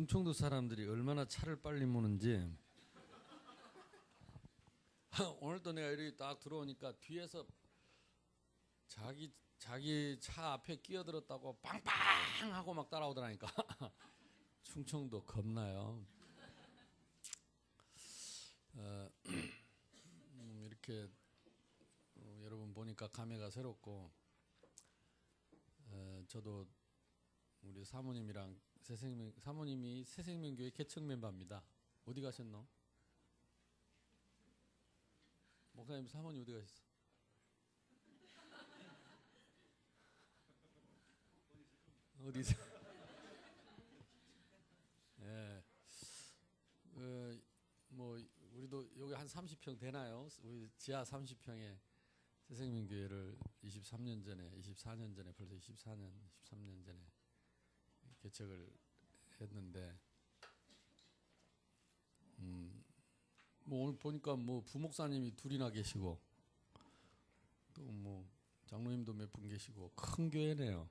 충청도 사람들이 얼마나 차를 빨리 모는지 오늘도 내가 이렇게 딱 들어오니까 뒤에서 자기 차 앞에 끼어들었다고 빵빵 하고 막 따라오더라니까. 충청도 겁나요. 이렇게 여러분 보니까 감회가 새롭고, 저도 우리 사모님이랑 사모님이 새생명교회 개척 멤버입니다. 어디 가셨노? 목사님 사모님 어디 가셨어? 어디서? 예. 뭐 우리도 여기 한 30평 되나요? 우리 지하 30평에 새생명교회를 23년 전에, 24년 전에, 벌써 24년, 23년 전에 개척을 했는데, 뭐 오늘 보니까 뭐 부목사님이 둘이나 계시고, 또 뭐 장로님도 몇 분 계시고, 큰 교회네요.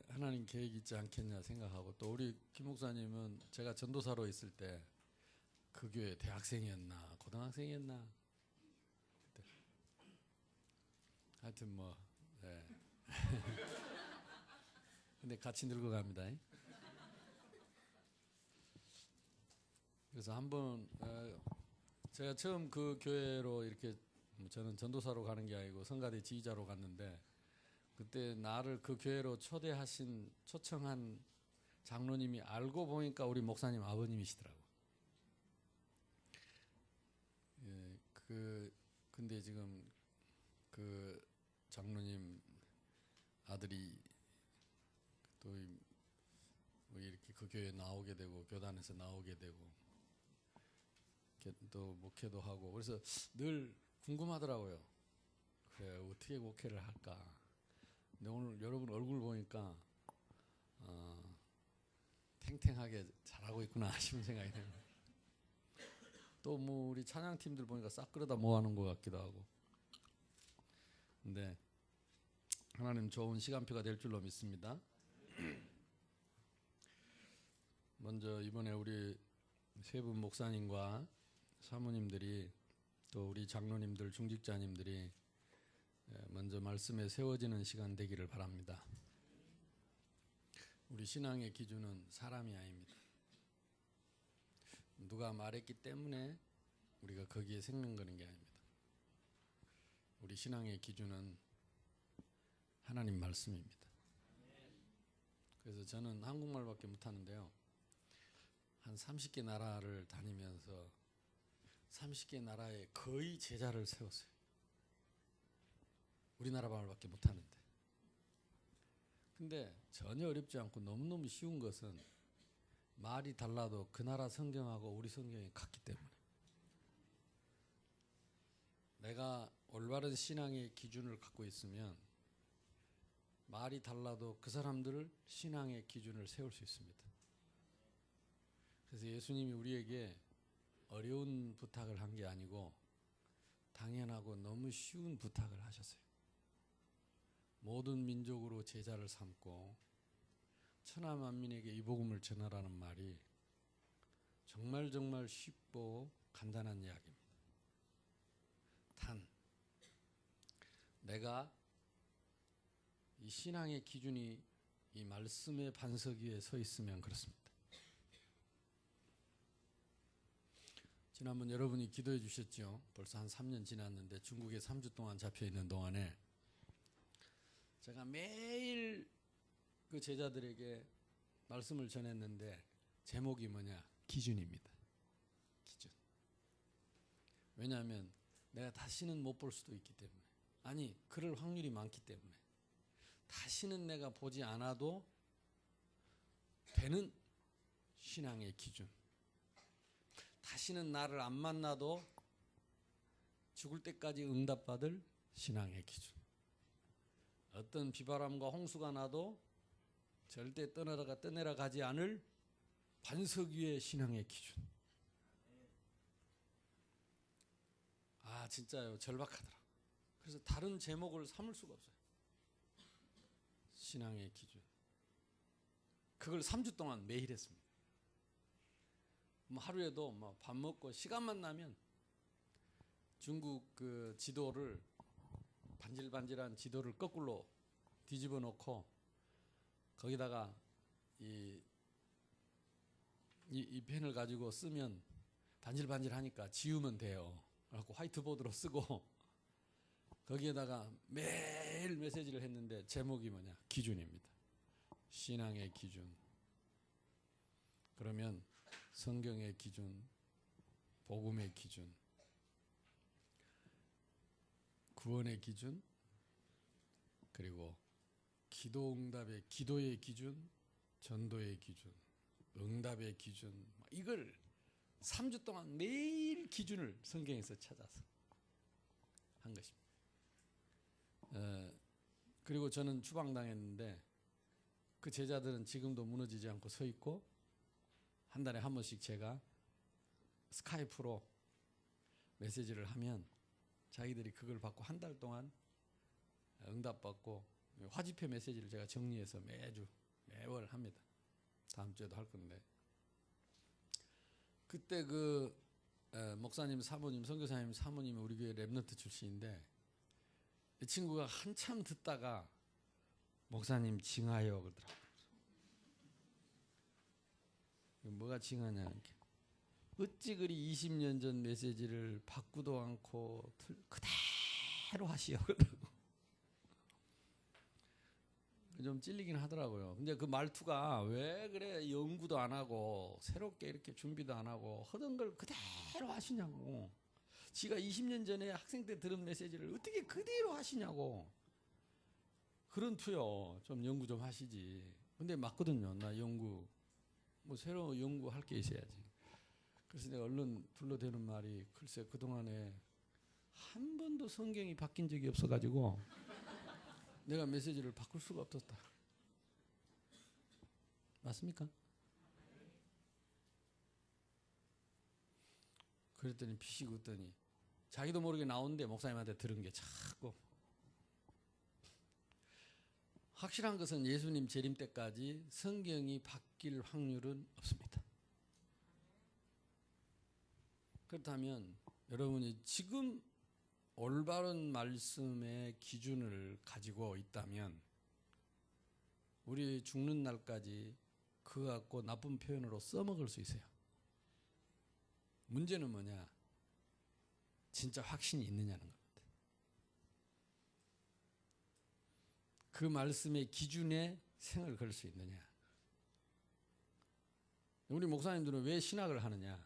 하나님 계획 있지 않겠냐 생각하고, 또 우리 김 목사님은 제가 전도사로 있을 때 그 교회 대학생이었나 고등학생이었나, 하여튼 뭐, 네. 근데 같이 늙어갑니다. 그래서 한번 제가 처음 그 교회로 이렇게, 저는 전도사로 가는 게 아니고 성가대 지휘자로 갔는데, 그때 나를 그 교회로 초청한 장로님이 알고 보니까 우리 목사님 아버님이시더라고. 예, 근데 지금 그 장로님 아들이 또 이렇게 그 교회에 나오게 되고, 교단에서 나오게 되고, 또 목회도 하고, 그래서 늘 궁금하더라고요. 그래, 어떻게 목회를 할까? 근데 오늘 여러분 얼굴 보니까 탱탱하게 잘하고 있구나 싶은 생각이 드네요. 또 뭐 우리 찬양팀들 보니까 싹 끌어다 모아놓은 것 같기도 하고. 근데 하나님 좋은 시간표가 될 줄로 믿습니다. 먼저 이번에 우리 세 분 목사님과 사모님들이, 또 우리 장로님들, 중직자님들이 먼저 말씀에 세워지는 시간 되기를 바랍니다. 우리 신앙의 기준은 사람이 아닙니다. 누가 말했기 때문에 우리가 거기에 생명 거는 게 아닙니다. 우리 신앙의 기준은 하나님 말씀입니다. 그래서 저는 한국말밖에 못하는데요, 한 30개 나라를 다니면서 30개 나라에 거의 제자를 세웠어요. 우리나라 말밖에 못하는데. 근데 전혀 어렵지 않고 너무너무 쉬운 것은, 말이 달라도 그 나라 성경하고 우리 성경이 같기 때문에, 내가 올바른 신앙의 기준을 갖고 있으면 말이 달라도 그 사람들을 신앙의 기준을 세울 수 있습니다. 그래서 예수님이 우리에게 어려운 부탁을 한 게 아니고 당연하고 너무 쉬운 부탁을 하셨어요. 모든 민족으로 제자를 삼고 천하 만민에게 이 복음을 전하라는 말이 정말 쉽고 간단한 이야기입니다. 단, 내가 이 신앙의 기준이 이 말씀의 반석 위에 서 있으면 그렇습니다. 지난번 여러분이 기도해 주셨죠. 벌써 한 3년 지났는데, 중국에 3주 동안 잡혀 있는 동안에 제가 매일 그 제자들에게 말씀을 전했는데, 제목이 뭐냐? 기준입니다. 기준. 왜냐하면 내가 다시는 못 볼 수도 있기 때문에, 아니 그럴 확률이 많기 때문에, 다시는 내가 보지 않아도 되는 신앙의 기준, 다시는 나를 안 만나도 죽을 때까지 응답받을 신앙의 기준, 어떤 비바람과 홍수가 나도 절대 떠내려가지 않을 반석 위의 신앙의 기준. 아 진짜요, 절박하더라. 그래서 다른 제목을 삼을 수가 없어요. 신앙의 기준. 그걸 3주 동안 매일 했습니다. 하루에도 밥 먹고 시간만 나면 중국 그 지도를 반질반질한 지도를 거꾸로 뒤집어 놓고 거기다가 이 펜을 가지고 쓰면 반질반질하니까 지우면 돼요. 그래갖고 화이트보드로 쓰고 거기에다가 매일 메시지를 했는데 제목이 뭐냐? 기준입니다. 신앙의 기준. 그러면 성경의 기준, 복음의 기준, 구원의 기준, 그리고 기도응답의 기도의 기준, 전도의 기준, 응답의 기준, 이걸 3주 동안 매일 기준을 성경에서 찾아서 한 것입니다. 그리고 저는 추방당했는데 그 제자들은 지금도 무너지지 않고 서 있고 한 달에 한 번씩 제가 스카이프로 메시지를 하면 자기들이 그걸 받고 한 달 동안 응답받고 화지표 메시지를 제가 정리해서 매월 합니다. 다음 주에도 할 건데 그때 그 목사님 사모님 선교사님 사모님이 우리 교회 랩넌트 출신인데 이 친구가 한참 듣다가 목사님 징하여 그러더라고요. 뭐가 징하냐 이렇게. 어찌 그리 20년 전 메시지를 바꾸도 않고 그대로 하시오 그러더라고. 좀 찔리긴 하더라고요. 근데 그 말투가 왜 그래 연구도 안 하고 새롭게 이렇게 준비도 안 하고 하던 걸 그대로 하시냐고. 지가 20년 전에 학생 때 들은 메시지를 어떻게 그대로 하시냐고. 그런 투요. 좀 연구 좀 하시지. 근데 맞거든요. 나 연구 새로 연구할 게 있어야지. 그래서 내가 얼른 둘러대는 말이 글쎄 그동안에 한 번도 성경이 바뀐 적이 없어가지고 내가 메시지를 바꿀 수가 없었다. 맞습니까? 그랬더니 피식 웃더니 자기도 모르게 나오는데 목사님한테 들은 게 자꾸 확실한 것은 예수님 재림 때까지 성경이 바뀔 확률은 없습니다. 그렇다면 여러분이 지금 올바른 말씀의 기준을 가지고 있다면 우리 죽는 날까지 그거 갖고 나쁜 표현으로 써먹을 수 있어요. 문제는 뭐냐? 진짜 확신이 있느냐는 겁니다. 그 말씀의 기준에 생을 걸 수 있느냐? 우리 목사님들은 왜 신학을 하느냐?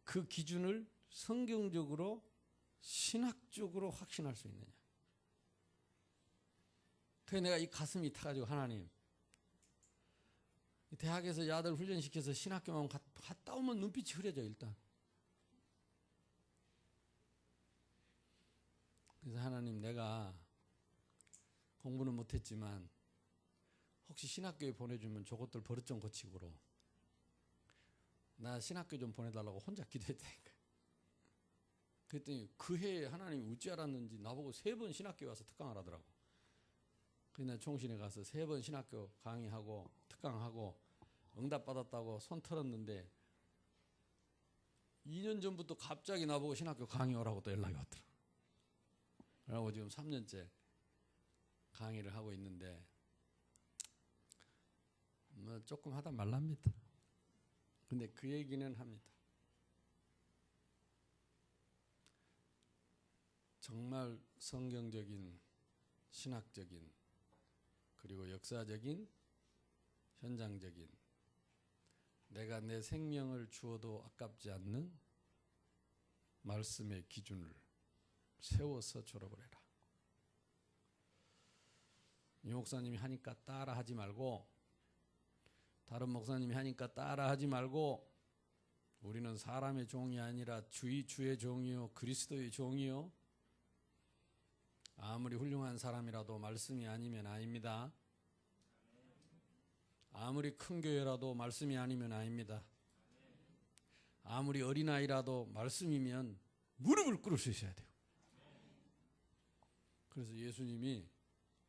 그 기준을 성경적으로 신학적으로 확신할 수 있느냐? 그래서 내가 이 가슴이 타가지고 하나님 대학에서 야들 훈련시켜서 신학교만 갔다 오면 눈빛이 흐려져 일단. 그래서 하나님 내가 공부는 못했지만 혹시 신학교에 보내주면 저것들 버릇 좀 고치고로 나 신학교 좀 보내달라고 혼자 기도했다니까. 그랬더니 그 해에 하나님이 어찌 알았는지 나보고 3번 신학교에 와서 특강을 하더라고. 그래서 총신에 가서 3번 신학교 강의하고 특강하고 응답받았다고 손 털었는데 2년 전부터 갑자기 나보고 신학교 강의 오라고 또 연락이 왔더라고. 그러고 지금 3년째 강의를 하고 있는데 뭐 조금 하다 말랍니다. 근데 그 얘기는 합니다. 정말 성경적인 신학적인 그리고 역사적인 현장적인 내가 내 생명을 주어도 아깝지 않는 말씀의 기준을 세워서 졸업을 해라. 이 목사님이 하니까 따라하지 말고 다른 목사님이 하니까 따라하지 말고 우리는 사람의 종이 아니라 주의 종이요 그리스도의 종이요. 아무리 훌륭한 사람이라도 말씀이 아니면 아닙니다. 아무리 큰 교회라도 말씀이 아니면 아닙니다. 아무리 어린아이라도 말씀이면 무릎을 꿇을 수 있어야 돼요. 그래서 예수님이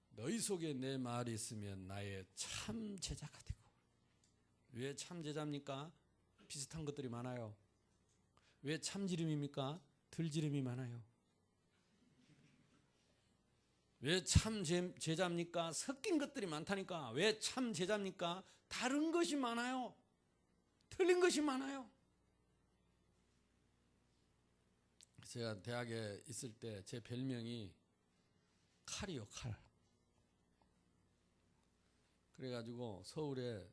너희 속에 내 말이 있으면 나의 참 제자가 되고. 왜 참 제자입니까? 비슷한 것들이 많아요. 왜 참지름입니까? 들지름이 많아요. 왜 참 제자입니까? 섞인 것들이 많다니까. 왜 참 제자입니까? 다른 것이 많아요. 틀린 것이 많아요. 제가 대학에 있을 때 제 별명이 칼이요, 칼. 그래가지고 서울에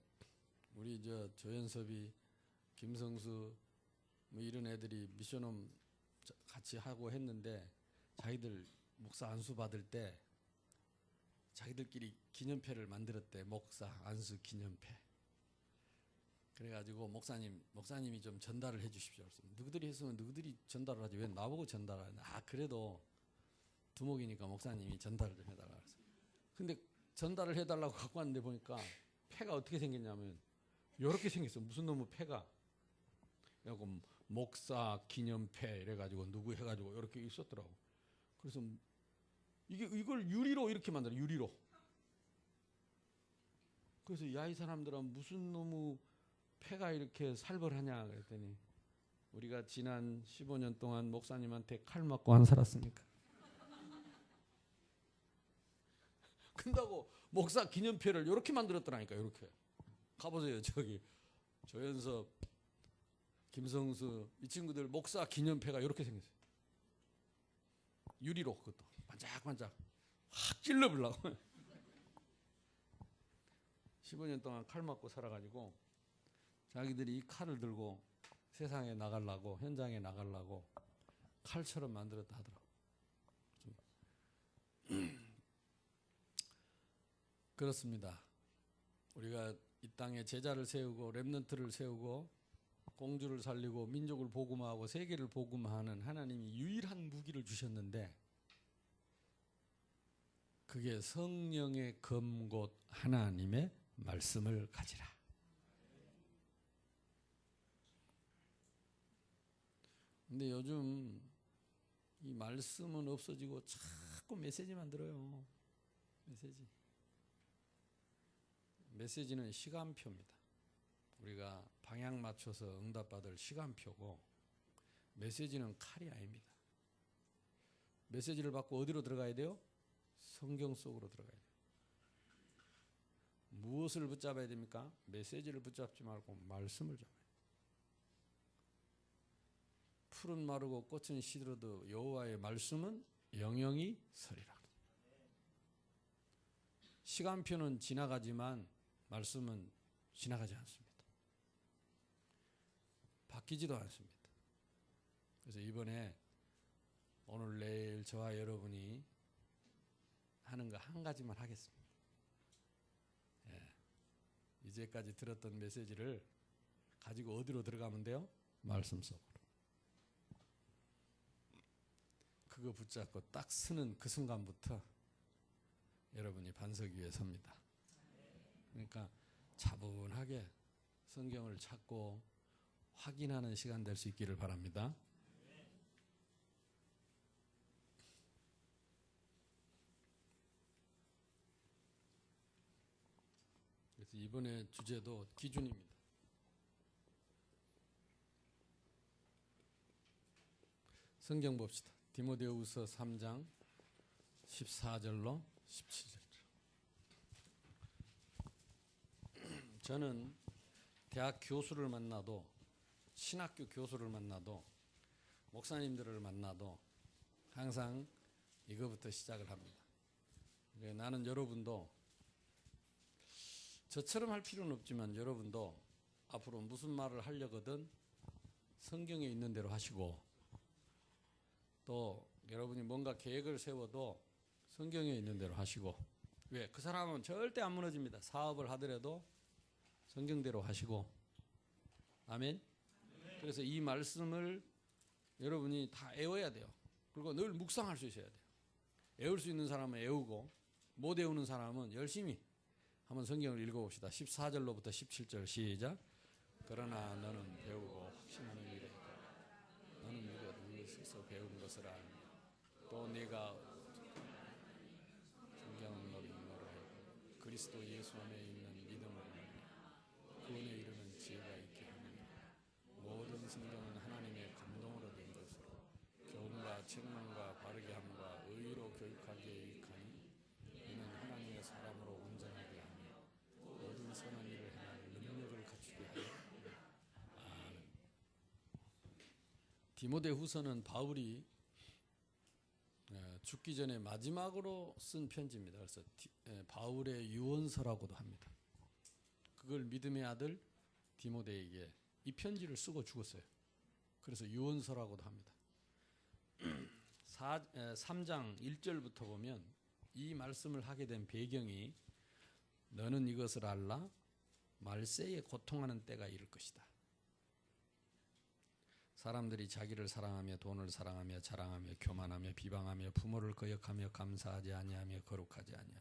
우리 조연섭이, 김성수 뭐 이런 애들이 미션홈 같이 하고 했는데 자기들 목사 안수 받을 때 자기들끼리 기념패를 만들었대. 목사 안수 기념패. 그래가지고 목사님이 좀 전달을 해 주십시오. 너희들이 했으면 너희들이 전달을 하지 왜 나보고 전달하냐. 그래도 두목이니까 목사님이 전달을 좀 해달라 그랬어. 근데 전달을 해달라고 갖고 왔는데 보니까 패가 어떻게 생겼냐면 이렇게 생겼어. 무슨 놈의 패가. 그래갖고 목사 기념패 이래가지고 누구 해가지고 이렇게 있었더라고. 그래서 이걸 유리로 이렇게 만들어. 유리로. 그래서 야, 이 사람들은 무슨 놈의 패가 이렇게 살벌하냐 그랬더니 우리가 지난 15년 동안 목사님한테 칼 맞고 안 살았습니까? 근다고 목사 기념패를 이렇게 만들었더라니까. 이렇게 가보세요. 저기 조연섭, 김성수 이 친구들 목사 기념패가 이렇게 생겼어요. 유리로. 그것도 반짝반짝 확 찔러보려고. 15년 동안 칼 맞고 살아가지고 자기들이 이 칼을 들고 세상에 나가려고, 현장에 나가려고 칼처럼 만들었다 하더라고. 그렇습니다. 우리가 이 땅에 제자를 세우고 렘넌트를 세우고 공주를 살리고 민족을 복음화하고 세계를 복음화하는 하나님이 유일한 무기를 주셨는데 그게 성령의 검곧 하나님의 말씀을 가지라. 근데 요즘 이 말씀은 없어지고 자꾸 메시지만 들어요. 메시지는 시간표입니다. 우리가 방향 맞춰서 응답받을 시간표고 메시지는 칼이 아닙니다. 메시지를 받고 어디로 들어가야 돼요? 성경 속으로 들어가야 돼요. 무엇을 붙잡아야 됩니까? 메시지를 붙잡지 말고 말씀을 잡아야 돼요. 풀은 마르고 꽃은 시들어도 여호와의 말씀은 영영이 서리라. 시간표는 지나가지만 말씀은 지나가지 않습니다. 바뀌지도 않습니다. 그래서 이번에 오늘 내일 저와 여러분이 하는 거 한 가지만 하겠습니다. 이제까지 들었던 메시지를 가지고 어디로 들어가면 돼요? 말씀 속으로. 그거 붙잡고 딱 서는 그 순간부터 여러분이 반석 위에 섭니다. 그러니까 차분하게 성경을 찾고 확인하는 시간 될 수 있기를 바랍니다. 그래서 이번에 주제도 기준입니다. 성경 봅시다. 디모데후서 3장 14절로 17절. 저는 대학 교수를 만나도 신학교 교수를 만나도 목사님들을 만나도 항상 이거부터 시작을 합니다. 나는 여러분도 저처럼 할 필요는 없지만 여러분도 앞으로 무슨 말을 하려거든 성경에 있는 대로 하시고 또 여러분이 뭔가 계획을 세워도 성경에 있는 대로 하시고 왜? 그 사람은 절대 안 무너집니다. 사업을 하더라도 성경대로 하시고 아멘. 그래서 이 말씀을 여러분이 다 애워야 돼요. 그리고 늘 묵상할 수 있어야 돼요. 애울 수 있는 사람은 애우고 못 애우는 사람은 열심히 한번 성경을 읽어봅시다. 14절로부터 17절 시작. 그러나 너는 배우고 확신하는 일에 있다. 너는 누구에서 배운 것을 알며 또 네가 그리스도 예수 안에 있는 믿음으로 말미암아 구원에 이르는 지혜가 있게 하느니라. 모든 성경은 하나님의 감동으로 된 것으로 교훈과 책망과 바르게 함과 의로 교육하기에 유익하니 이는 하나님의 사람으로 온전하게 하며 모든 선한 일을 행할 능력을 갖추게 하여. 아멘. 디모데후서는 바울이 죽기 전에 마지막으로 쓴 편지입니다. 그래서 바울의 유언서라고도 합니다. 그걸 믿음의 아들 디모데에게 이 편지를 쓰고 죽었어요. 그래서 유언서라고도 합니다. 3장 1절부터 보면 이 말씀을 하게 된 배경이 너는 이것을 알라 말세에 고통하는 때가 이를 것이다. 사람들이 자기를 사랑하며 돈을 사랑하며 자랑하며 교만하며 비방하며 부모를 거역하며 감사하지 아니하며 거룩하지 아니하며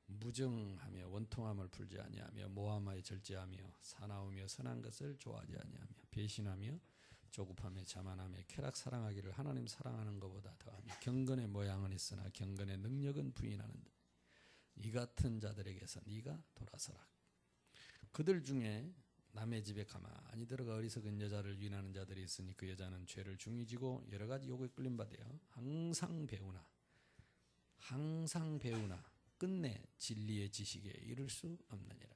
무정하며 원통함을 풀지 아니하며 모함하여 절제하며 사나우며 선한 것을 좋아하지 아니하며 배신하며 조급하며 자만하며 쾌락 사랑하기를 하나님 사랑하는 것보다 더하며 경건의 모양은 있으나 경건의 능력은 부인하는데 이 같은 자들에게서 네가 돌아서라. 그들 중에 남의 집에 가만히 들어가 어리석은 여자를 유인하는 자들이 있으니 그 여자는 죄를 중히 지고 여러 가지 욕에 끌림 받아요. 항상 배우나 끝내 진리의 지식에 이를 수 없느니라.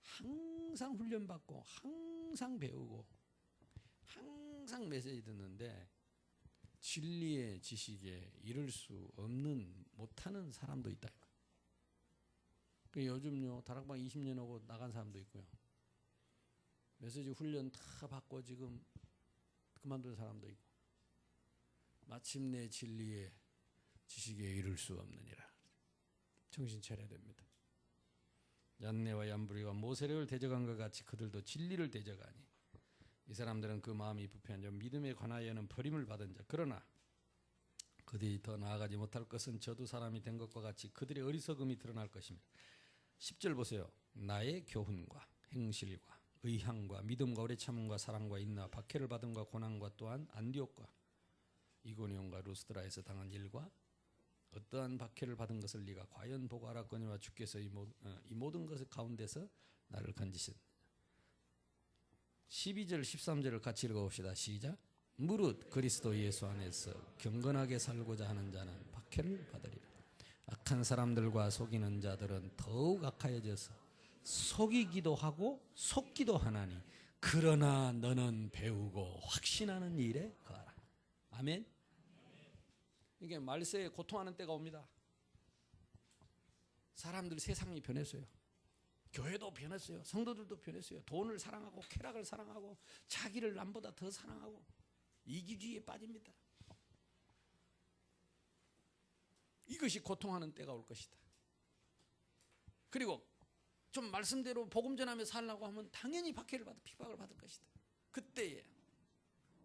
항상 훈련받고 항상 배우고 항상 메시지 듣는데 진리의 지식에 이를 수 없는 못하는 사람도 있다. 요즘요 다락방 20년 오고 나간 사람도 있고요. 메시지 훈련 다 받고 지금 그만둔 사람도 있고 마침내 진리의 지식에 이를 수 없느니라. 정신 차려야 됩니다. 얀네와 얀브리가 모세력을 대적한 것 같이 그들도 진리를 대적하니 이 사람들은 그 마음이 부패한 자 믿음에 관하여는 버림을 받은 자 그러나 그들이 더 나아가지 못할 것은 저도 사람이 된 것과 같이 그들의 어리석음이 드러날 것입니다. 10절 보세요. 나의 교훈과 행실과 의향과 믿음과 오래 참음과 사랑과 인나 박해를 받음과 고난과 또한 안디옥과 이고니온과 루스드라에서 당한 일과 어떠한 박해를 받은 것을 네가 과연 보고 알았거니와 주께서 이 모든 것 가운데서 나를 건지신. 12절 13절을 같이 읽어봅시다. 시작. 무릇 그리스도 예수 안에서 경건하게 살고자 하는 자는 박해를 받으리라. 악한 사람들과 속이는 자들은 더욱 악하여져서 속이기도 하고 속기도 하나니 그러나 너는 배우고 확신하는 일에 거하라. 아멘. 이게 말세에 고통하는 때가 옵니다. 사람들 세상이 변했어요. 교회도 변했어요. 성도들도 변했어요. 돈을 사랑하고 쾌락을 사랑하고 자기를 남보다 더 사랑하고 이기주의에 빠집니다. 이것이 고통하는 때가 올 것이다. 그리고 좀 말씀대로 복음 전하며 살라고 하면 당연히 박해를 받아 핍박을 받을 것이다. 그때에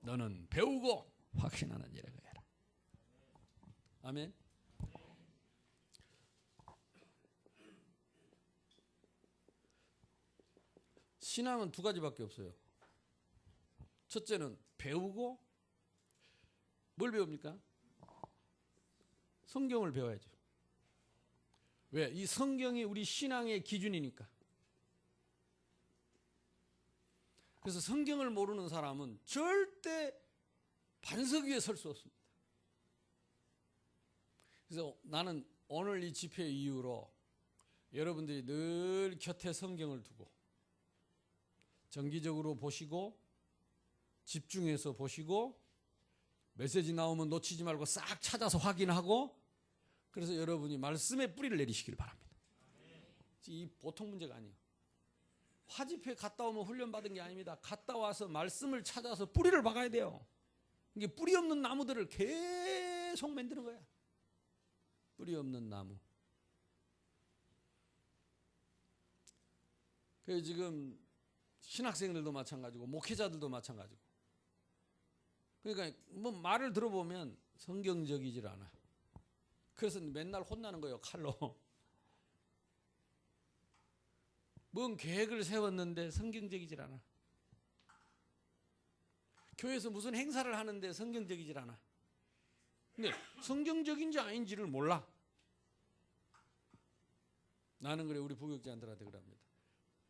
너는 배우고 확신하는 일에 거해라. 아멘. 신앙은 두 가지밖에 없어요. 첫째는 배우고 뭘 배웁니까? 성경을 배워야죠. 왜? 이 성경이 우리 신앙의 기준이니까. 그래서 성경을 모르는 사람은 절대 반석 위에 설 수 없습니다. 그래서 나는 오늘 이 집회 이후로 여러분들이 늘 곁에 성경을 두고 정기적으로 보시고 집중해서 보시고 메시지 나오면 놓치지 말고 싹 찾아서 확인하고 그래서 여러분이 말씀의 뿌리를 내리시길 바랍니다. 이 보통 문제가 아니에요. 화집회 갔다 오면 훈련받은 게 아닙니다. 갔다 와서 말씀을 찾아서 뿌리를 박아야 돼요. 이게 뿌리 없는 나무들을 계속 만드는 거야. 뿌리 없는 나무. 그래서 지금 신학생들도 마찬가지고 목회자들도 마찬가지고. 그러니까 뭐 말을 들어보면 성경적이질 않아. 그래서 맨날 혼나는 거예요. 칼로. 뭔 계획을 세웠는데 성경적이질 않아. 교회에서 무슨 행사를 하는데 성경적이질 않아. 근데 성경적인지 아닌지를 몰라. 나는 그래 우리 부교육자들한테 그럽니다.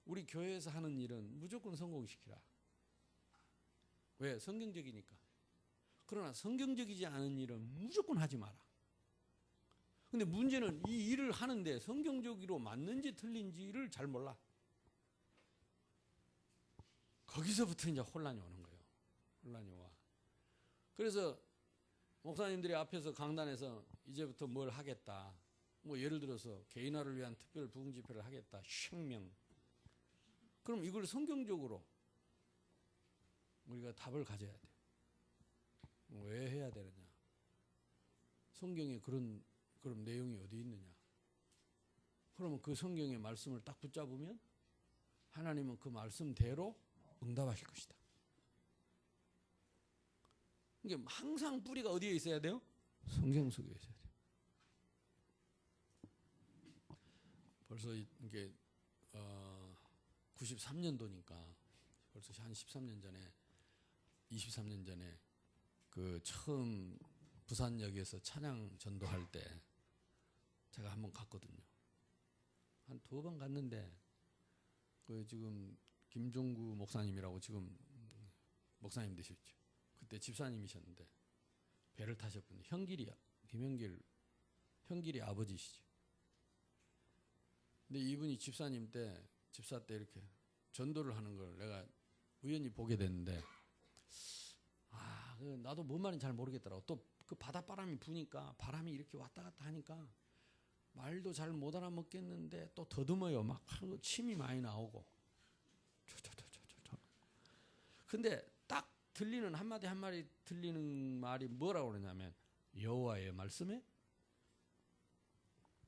우리 교회에서 하는 일은 무조건 성공시키라. 왜? 성경적이니까. 그러나 성경적이지 않은 일은 무조건 하지 마라. 근데 문제는 이 일을 하는데 성경적으로 맞는지 틀린지를 잘 몰라. 거기서부터 이제 혼란이 오는 거예요. 혼란이 와. 그래서 목사님들이 앞에서 강단에서 이제부터 뭘 하겠다. 뭐 예를 들어서 개인화를 위한 특별 부흥 집회를 하겠다. 쉥명. 그럼 이걸 성경적으로 우리가 답을 가져야 돼. 왜 해야 되느냐? 성경에 그런 내용이 어디 있느냐? 그러면 그 성경의 말씀을 딱 붙잡으면 하나님은 그 말씀대로 응답하실 것이다. 이게 항상 뿌리가 어디에 있어야 돼요? 성경 속에 있어야 돼요. 벌써 이게 93년도니까 벌써 한 13년 전에 23년 전에 그 처음 부산역에서 찬양 전도할 때 제가 한번 갔거든요. 한 2번 갔는데 그 지금 김종구 목사님이라고 지금 목사님 되셨죠. 그때 집사님이셨는데 배를 타셨군요. 형길이 아버지시죠. 근데 이분이 집사 때 이렇게 전도를 하는 걸 내가 우연히 보게 됐는데 나도 뭔 말인지 잘 모르겠더라고. 또 그 바닷바람이 부니까 바람이 이렇게 왔다 갔다 하니까 말도 잘 못 알아먹겠는데 또 더듬어요. 막 침이 많이 나오고. 근데 딱 들리는 한마디 들리는 말이 뭐라고 그러냐면 여호와의 말씀에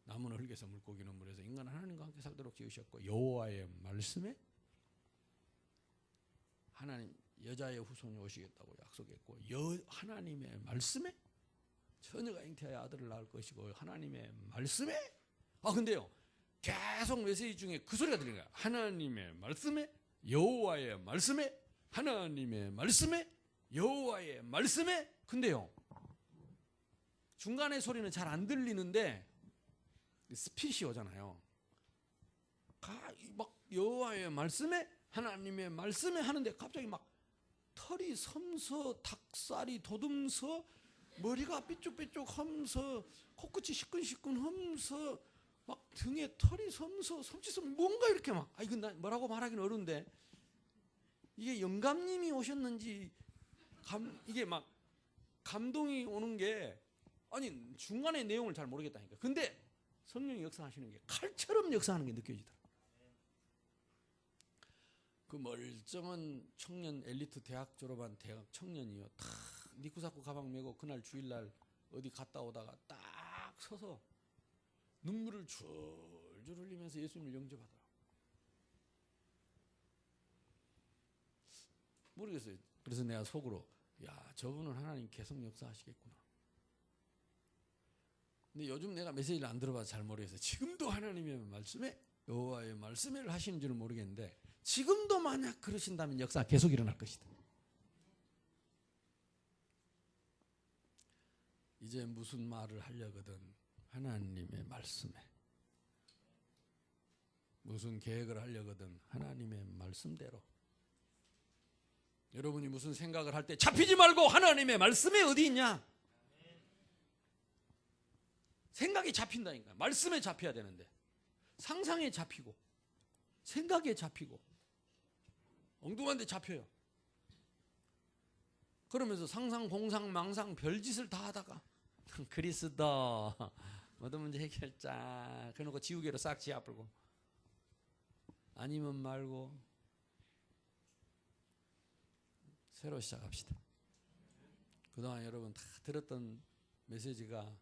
나무는 흙에서 물고기는 물에서 인간은 하나님과 함께 살도록 지으셨고 여호와의 말씀에 하나님 여자의 후손이 오시겠다고 약속했고 하나님의 말씀에 처녀가 잉태하여 아들을 낳을 것이고 하나님의 말씀에 근데요 계속 메시지 중에 그 소리가 들리는 거야. 하나님의 말씀에 여호와의 말씀에 하나님의 말씀에 여호와의 말씀에 근데요 중간에 소리는 잘 안 들리는데 스핏이 오잖아요. 막 여호와의 말씀에 하나님의 말씀에 하는데 갑자기 막 털이 섬서 닭살이 돋으면서 머리가 삐쭉삐쭉 하면서 코끝이 시끈시끈 하면서 막 등에 털이 섬서 뭔가 이렇게 막 이건 나 뭐라고 말하기는 어려운데 이게 영감님이 오셨는지 이게 막 감동이 오는 게 아니 중간의 내용을 잘 모르겠다니까. 근데 성령이 역사하시는 게 칼처럼 역사하는 게 느껴지더라. 그 멀쩡한 청년 엘리트 대학 졸업한 대학 청년이요. 다 니꾸사꾸 가방 메고 그날 주일날 어디 갔다 오다가 딱 서서 눈물을 줄줄 흘리면서 예수님을 영접하더라고. 모르겠어요. 그래서 내가 속으로 저분은 하나님 계속 역사하시겠구나. 근데 요즘 내가 메시지를 안 들어봐서 잘 모르겠어요. 지금도 하나님의 말씀에 여호와의 말씀을 하시는 줄은 모르겠는데 지금도 만약 그러신다면 역사가 계속 일어날 것이다. 이제 무슨 말을 하려거든 하나님의 말씀에 무슨 계획을 하려거든 하나님의 말씀대로 여러분이 무슨 생각을 할 때 잡히지 말고 하나님의 말씀에 어디 있냐? 생각이 잡힌다니까. 말씀에 잡혀야 되는데 상상에 잡히고 생각에 잡히고 엉뚱한 데 잡혀요. 그러면서 상상, 공상, 망상 별짓을 다 하다가 그리스도 모든 문제 해결자 그래놓고 지우개로 싹 지아불고 아니면 말고 새로 시작합시다. 그동안 여러분 다 들었던 메시지가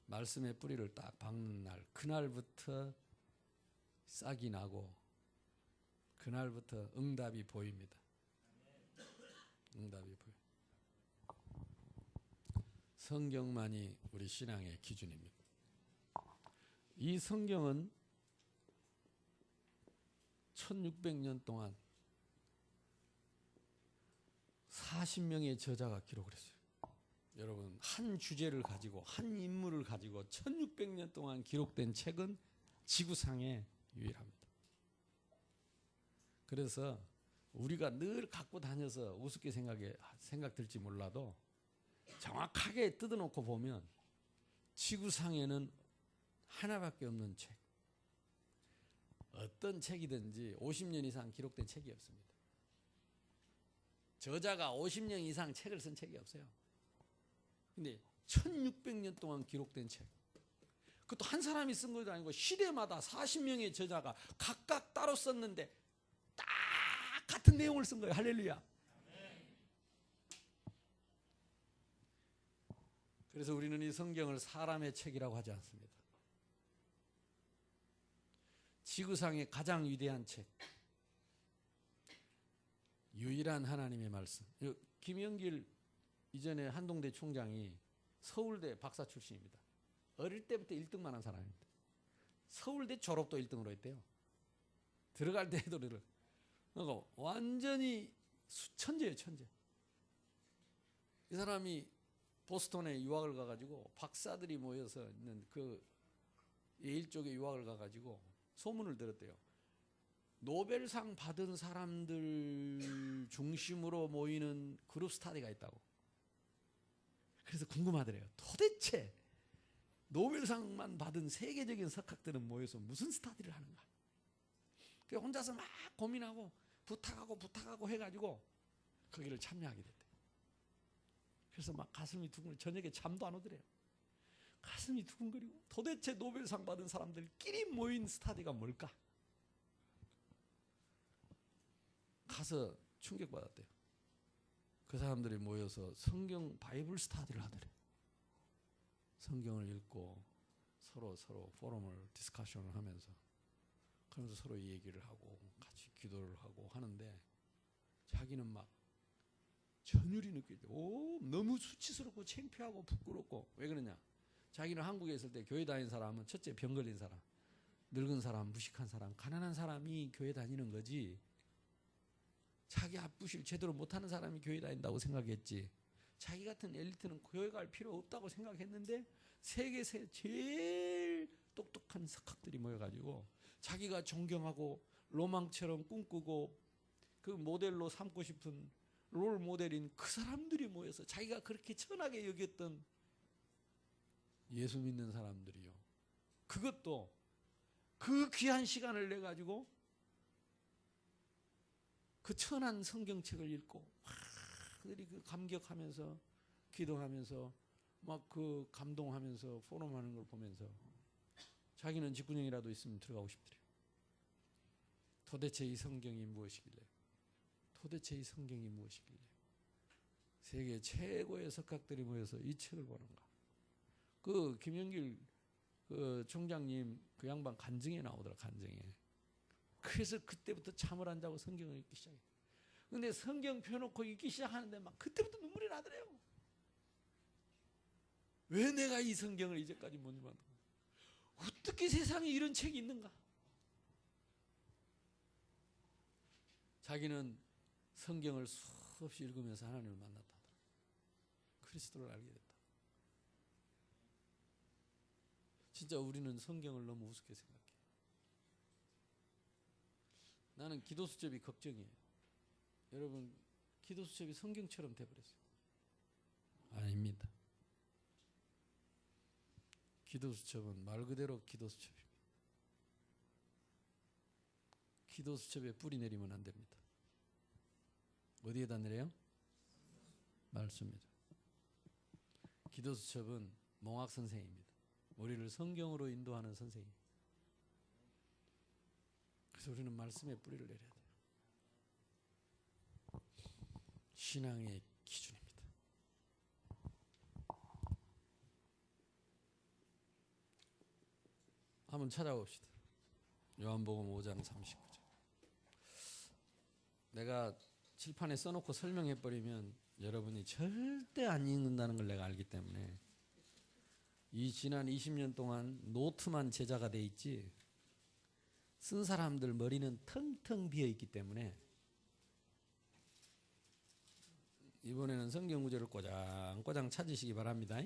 말씀의 뿌리를 딱 박는 날 그날부터 싹이 나고 그날부터 응답이 보입니다. 응답이 보여. 성경만이 우리 신앙의 기준입니다. 이 성경은 1600년 동안 40명의 저자가 기록을 했어요. 여러분 한 주제를 가지고 한 인물을 가지고 1600년 동안 기록된 책은 지구상에 유일합니다. 그래서 우리가 늘 갖고 다녀서 우습게 생각될지 몰라도 정확하게 뜯어놓고 보면 지구상에는 하나밖에 없는 책. 어떤 책이든지 50년 이상 기록된 책이 없습니다. 저자가 50년 이상 책을 쓴 책이 없어요. 근데 1600년 동안 기록된 책. 그것도 한 사람이 쓴 것도 아니고 시대마다 40명의 저자가 각각 따로 썼는데 딱 같은 내용을 쓴 거예요. 할렐루야. 그래서 우리는 이 성경을 사람의 책이라고 하지 않습니다. 지구상의 가장 위대한 책, 유일한 하나님의 말씀. 김영길 이전에 한동대 총장이 서울대 박사 출신입니다. 어릴 때부터 1등만 한 사람입니다. 서울대 졸업도 1등으로 했대요. 들어갈 때도 그러니까 완전히 천재예요, 천재. 이 사람이 보스턴에 유학을 가가지고 박사들이 모여서 있는 그 예일 쪽에 유학을 가가지고 소문을 들었대요. 노벨상 받은 사람들 중심으로 모이는 그룹 스터디가 있다고. 그래서 궁금하더래요. 도대체 노벨상만 받은 세계적인 석학들은 모여서 무슨 스터디를 하는가. 그래서 혼자서 막 고민하고 부탁하고 해가지고 거기를 참여하게 됐대요. 그래서 막 가슴이 두근거리고 저녁에 잠도 안 오더래요. 가슴이 두근거리고 도대체 노벨상 받은 사람들끼리 모인 스터디가 뭘까? 가서 충격받았대요. 그 사람들이 모여서 성경 바이블 스터디를 하더래요. 성경을 읽고 서로 포럼을 디스커션을 하면서 그러면서 서로 얘기를 하고 같이 기도를 하고 하는데 자기는 막 전율이 느껴져. 너무 수치스럽고 창피하고 부끄럽고. 왜 그러냐? 자기는 한국에 있을 때 교회 다니는 사람은 첫째 병 걸린 사람, 늙은 사람, 무식한 사람, 가난한 사람이 교회 다니는 거지. 자기 앞부실 제대로 못하는 사람이 교회 다닌다고 생각했지. 자기 같은 엘리트는 교회 갈 필요 없다고 생각했는데 세계에서 제일 똑똑한 석학들이 모여가지고 자기가 존경하고 로망처럼 꿈꾸고 그 모델로 삼고 싶은 롤 모델인 그 사람들이 모여서 자기가 그렇게 천하게 여겼던 예수 믿는 사람들이요. 그것도 그 귀한 시간을 내 가지고 그 천한 성경책을 읽고 그들이 그 감격하면서 기도하면서 막 그 감동하면서 포럼하는 걸 보면서 자기는 직분형이라도 있으면 들어가고 싶더래요. 도대체 이 성경이 무엇이길래? 도대체 이 성경이 무엇이길래? 세계 최고의 석학들이 모여서 이 책을 보는가? 그 김영길 그 총장님 그 양반 간증에 나오더라. 간증에. 그래서 그때부터 잠을 안 자고 성경을 읽기 시작해요. 근데 성경 펴놓고 읽기 시작하는데 막 그때부터 눈물이 나더래요. 왜 내가 이 성경을 이제까지 못 읽었는가? 어떻게 세상에 이런 책이 있는가? 자기는 성경을 수없이 읽으면서 하나님을 만났다. 그리스도를 알게 됐다. 진짜 우리는 성경을 너무 우습게 생각해. 나는 기도 수첩이 걱정이에요. 여러분, 기도 수첩이 성경처럼 돼버렸어요. 아닙니다. 기도 수첩은 말 그대로 기도 수첩입니다. 기도 수첩에 뿌리 내리면 안 됩니다. 어디에다 내려요? 말씀입니다. 기도 수첩은 몽학 선생입니다. 우리를 성경으로 인도하는 선생님. 그래서 우리는 말씀에 뿌리를 내려야 돼요. 신앙의 기준입니다. 한번 찾아봅시다. 요한복음 5장 39절. 내가 칠판에 써놓고 설명해버리면 여러분이 절대 안 읽는다는 걸 내가 알기 때문에 이 지난 20년 동안 노트만 제자가 돼 있지 쓴 사람들 머리는 텅텅 비어있기 때문에 이번에는 성경 구절을 꼬장꼬장 찾으시기 바랍니다.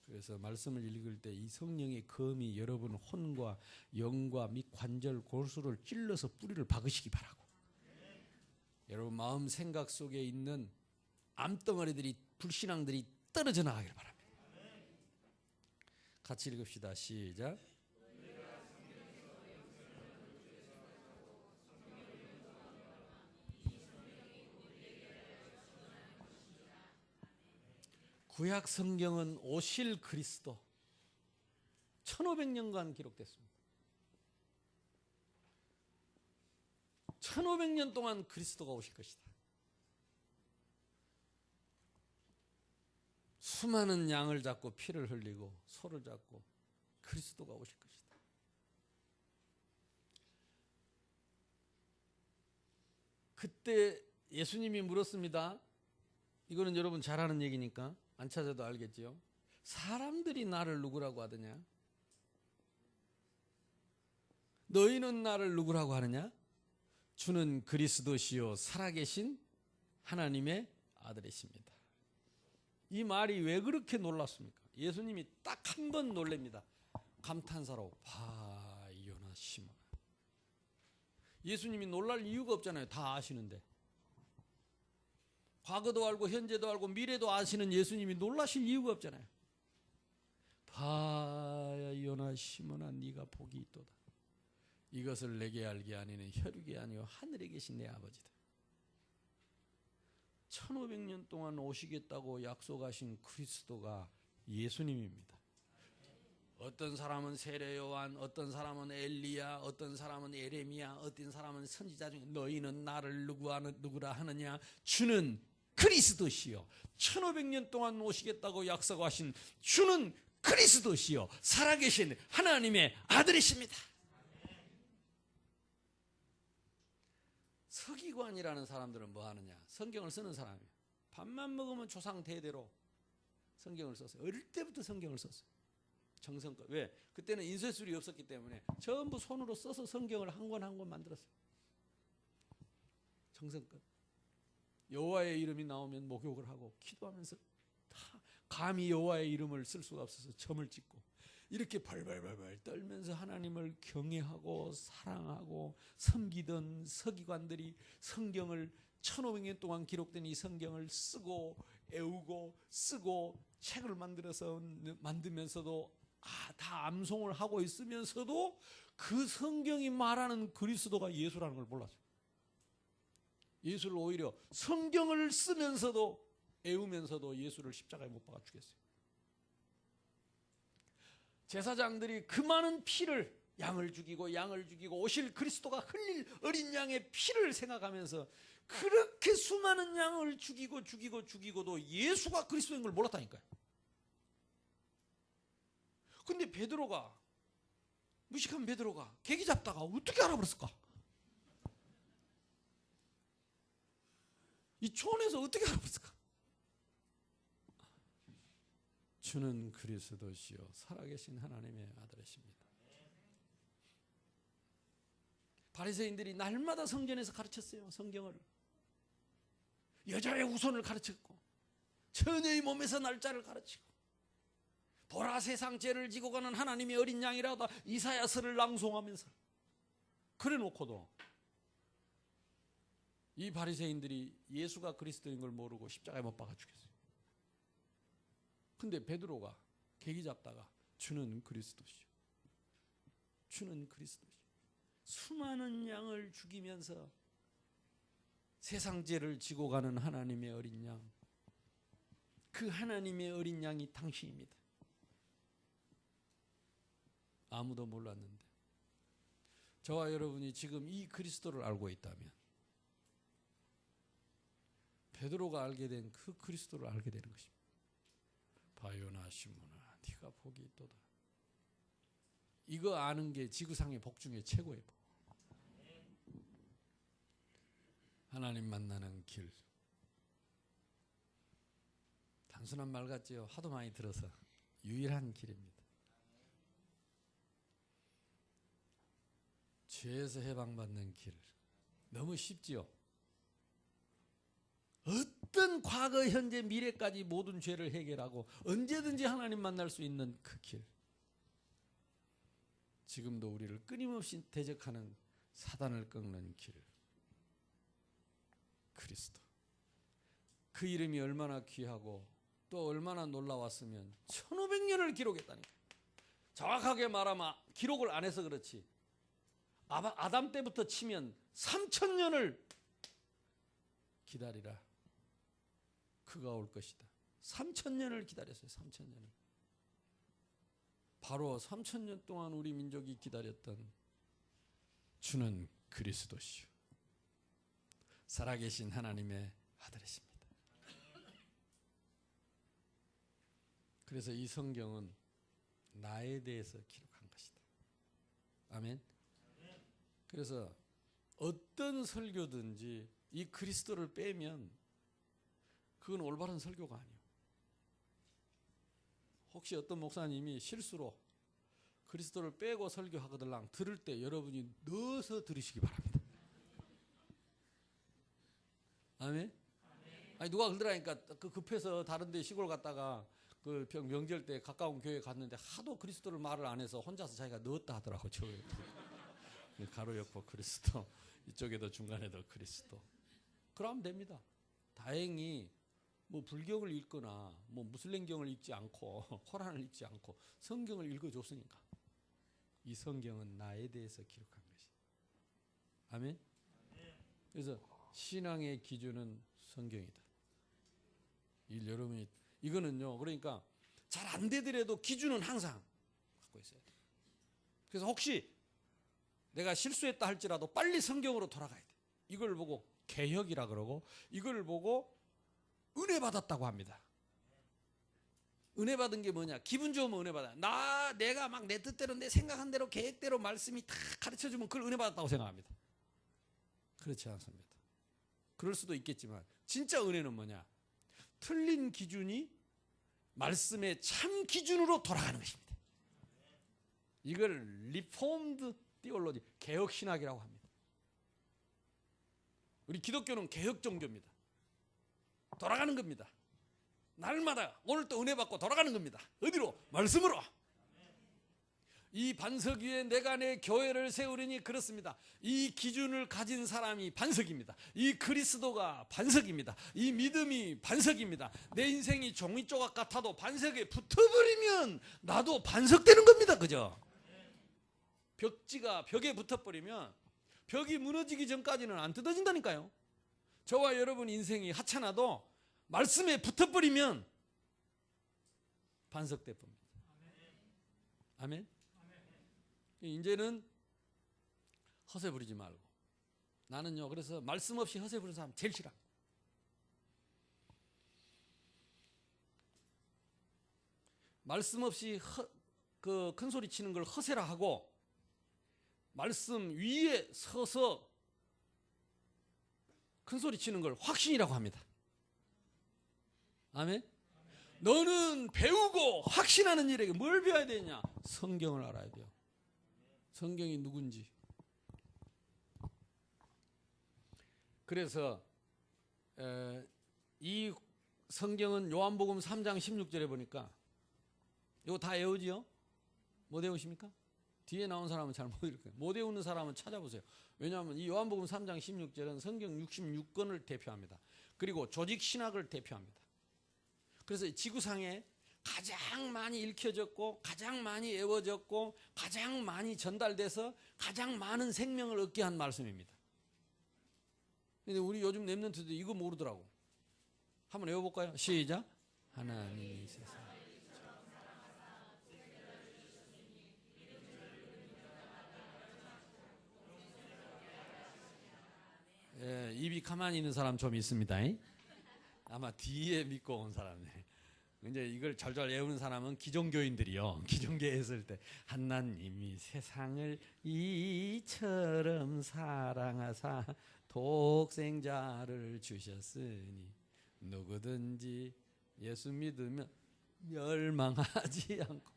그래서 말씀을 읽을 때 이 성령의 검이 여러분 혼과 영과 및 관절 골수를 찔러서 뿌리를 박으시기 바라고, 여러분 마음 생각 속에 있는 암덩어리들이, 불신앙들이 떨어져 나가기를 바랍니다. 같이 읽읍시다. 시작. 구약 성경은 오실 그리스도 1500년간 기록됐습니다. 1500년 동안 그리스도가 오실 것이다. 수많은 양을 잡고 피를 흘리고 소를 잡고 그리스도가 오실 것이다. 그때 예수님이 물었습니다. 이거는 여러분 잘 아는 얘기니까 안 찾아도 알겠지요. 사람들이 나를 누구라고 하느냐? 너희는 나를 누구라고 하느냐? 주는 그리스도시요 살아계신 하나님의 아들이십니다. 이 말이 왜 그렇게 놀랐습니까? 예수님이 딱 한 번 놀랍니다. 감탄사로 바요나 시몬아. 예수님이 놀랄 이유가 없잖아요. 다 아시는데. 과거도 알고 현재도 알고 미래도 아시는 예수님이 놀라실 이유가 없잖아요. 바요나 시몬아 네가 복이 있도다. 이것을 내게 알게 아니는 혈육이 아니요 하늘에 계신 내 아버지다. 1500년 동안 오시겠다고 약속하신 그리스도가 예수님입니다. 어떤 사람은 세례 요한, 어떤 사람은 엘리야, 어떤 사람은 예레미야, 어떤 사람은 선지자 중에 너희는 나를 누구라 하느냐? 주는 그리스도시요 1500년 동안 오시겠다고 약속하신 주는 그리스도시요 살아계신 하나님의 아들이십니다. 서기관이라는 사람들은 뭐 하느냐? 성경을 쓰는 사람이에요. 밥만 먹으면 조상 대대로 성경을 썼어요. 어릴 때부터 성경을 썼어요. 정성껏. 왜? 그때는 인쇄술이 없었기 때문에 전부 손으로 써서 성경을 한 권 한 권 만들었어요. 정성껏. 여호와의 이름이 나오면 목욕을 하고 기도하면서 다 감히 여호와의 이름을 쓸 수가 없어서 점을 찍고 이렇게 발발발발 떨면서 하나님을 경외하고 사랑하고 섬기던 서기관들이 성경을 1500년 동안 기록된 이 성경을 쓰고 애우고 쓰고 책을 만들면서도 다 암송을 하고 있으면서도 그 성경이 말하는 그리스도가 예수라는 걸 몰랐어요. 예수를 오히려 성경을 쓰면서도 애우면서도 예수를 십자가에 못 박아 죽였어요. 제사장들이 그 많은 피를 양을 죽이고 오실 그리스도가 흘릴 어린 양의 피를 생각하면서 그렇게 수많은 양을 죽이고도 예수가 그리스도인 걸 몰랐다니까요. 근데 베드로가 무식한 베드로가 계기 잡다가 어떻게 알아버렸을까? 이 초원에서 어떻게 알아버렸을까? 주는 그리스도시요 살아계신 하나님의 아들이십니다. 바리새인들이 날마다 성전에서 가르쳤어요. 성경을. 여자의 후손을 가르쳤고 처녀의 몸에서 날짜를 가르치고 보라 세상 죄를 지고 가는 하나님의 어린 양이라다 이사야서를 낭송하면서 그래놓고도 이 바리새인들이 예수가 그리스도인 걸 모르고 십자가에 못 박아 죽였어요. 근데 베드로가 계기 잡다가 주는 그리스도시요 주는 그리스도시요 수많은 양을 죽이면서 세상 죄를 지고 가는 하나님의 어린 양, 그 하나님의 어린 양이 당신입니다. 아무도 몰랐는데 저와 여러분이 지금 이 그리스도를 알고 있다면 베드로가 알게 된 그 그리스도를 알게 되는 것입니다. 바요나 시몬아 네가 복이 있도다. 이거 아는 게 지구상의 복 중에 최고의 복. 하나님 만나는 길. 단순한 말 같지요. 하도 많이 들어서 유일한 길입니다. 죄에서 해방받는 길. 너무 쉽지요. 어떤 과거, 현재, 미래까지 모든 죄를 해결하고 언제든지 하나님 만날 수 있는 그 길. 지금도 우리를 끊임없이 대적하는 사단을 꺾는 길. 그리스도. 그 이름이 얼마나 귀하고 또 얼마나 놀라웠으면 1500년을 기록했다니까. 정확하게 말하면 기록을 안 해서 그렇지. 아담 때부터 치면 3000년을 기다리라. 그가 올 것이다. 3000년을 기다렸어요. 3000년을. 바로 3000년 동안 우리 민족이 기다렸던 주는 그리스도시요. 살아계신 하나님의 아들이십니다. 그래서 이 성경은 나에 대해서 기록한 것이다. 아멘. 그래서 어떤 설교든지 이 그리스도를 빼면 그건 올바른 설교가 아니에요. 혹시 어떤 목사님이 실수로 그리스도를 빼고 설교하거들랑 들을 때 여러분이 넣어서 들으시기 바랍니다. 아멘? 아니 누가 그러더라니까 그 급해서 다른 데 시골 갔다가 그 명절 때 가까운 교회 갔는데 하도 그리스도를 말을 안 해서 혼자서 자기가 넣었다 하더라고. 저 가로 옆으로 그리스도, 이쪽에도 중간에도 그리스도. 그러면 됩니다. 다행히 뭐 불경을 읽거나 뭐 무슬림경을 읽지 않고 코란을 읽지 않고 성경을 읽어줬으니까 이 성경은 나에 대해서 기록한 것이. 아멘. 그래서 신앙의 기준은 성경이다. 여러분이 이거는요. 그러니까 잘 안 되더라도 기준은 항상 갖고 있어야 돼. 그래서 혹시 내가 실수했다 할지라도 빨리 성경으로 돌아가야 돼. 이걸 보고 개혁이라 그러고 이걸 보고 은혜 받았다고 합니다. 은혜 받은 게 뭐냐? 기분 좋으면 은혜 받아. 내가 막 내 뜻대로 내 생각한 대로 계획대로 말씀이 다 가르쳐주면 그걸 은혜 받았다고 생각합니다. 그렇지 않습니다. 그럴 수도 있겠지만 진짜 은혜는 뭐냐? 틀린 기준이 말씀의 참 기준으로 돌아가는 것입니다. 이걸 리폼드 티올로지, 개혁 신학이라고 합니다. 우리 기독교는 개혁 종교입니다. 돌아가는 겁니다. 날마다 오늘 또 은혜 받고 돌아가는 겁니다. 어디로? 말씀으로. 이 반석 위에 내가 내 교회를 세우리니 그렇습니다. 이 기준을 가진 사람이 반석입니다. 이 그리스도가 반석입니다. 이 믿음이 반석입니다. 내 인생이 종이조각 같아도 반석에 붙어버리면 나도 반석되는 겁니다. 그죠? 벽지가 벽에 붙어버리면 벽이 무너지기 전까지는 안 뜯어진다니까요. 저와 여러분 인생이 하찮아도 말씀에 붙어버리면 반석돼 봅니다. 아멘. 이제는 허세 부리지 말고. 나는요, 그래서 말씀 없이 허세 부르는 사람 제일 싫어. 말씀 없이 그 큰 소리 치는 걸 허세라 하고, 말씀 위에 서서 큰 소리 치는 걸 확신이라고 합니다. 아멘. 너는 배우고 확신하는 일에게 뭘 배워야 되냐? 성경을 알아야 돼요. 성경이 누군지. 그래서 이 성경은 요한복음 3장 16절에 보니까 이거 다 외우지요? 못 외우십니까? 뒤에 나온 사람은 잘 못 읽을 거예요. 못 외우는 사람은 찾아보세요. 왜냐하면 이 요한복음 3장 16절은 성경 66권을 대표합니다. 그리고 조직 신학을 대표합니다. 그래서 지구상에 가장 많이 읽혀졌고 가장 많이 외워졌고 가장 많이 전달돼서 가장 많은 생명을 얻게 한 말씀입니다. 근데 우리 요즘 랩런트들 이거 모르더라고. 한번 외워볼까요? 시작. 하나님이 세상 입이 가만히 있는 사람 좀 있습니다. 아마 뒤에 믿고 온 사람이에요. 이제 이걸 절절 외우는 사람은 기존교인들이요. 기존교회 했을 때 하나님이 세상을 이처럼 사랑하사 독생자를 주셨으니 누구든지 예수 믿으면 멸망하지 않고.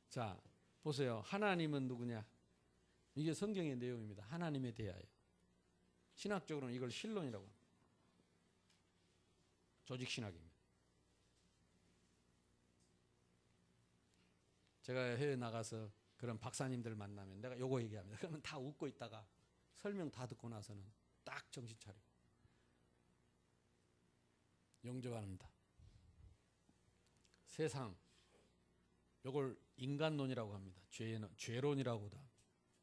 자, 보세요. 하나님은 누구냐? 이게 성경의 내용입니다. 하나님에 대하여. 신학적으로는 이걸 신론이라고 합니다. 조직신학입니다. 제가 해외 나가서 그런 박사님들 만나면 내가 요거 얘기합니다. 그러면 다 웃고 있다가 설명 다 듣고 나서는 딱 정신 차리고 영접합니다. 세상 요걸 인간론이라고 합니다. 죄론이라고도 합니다.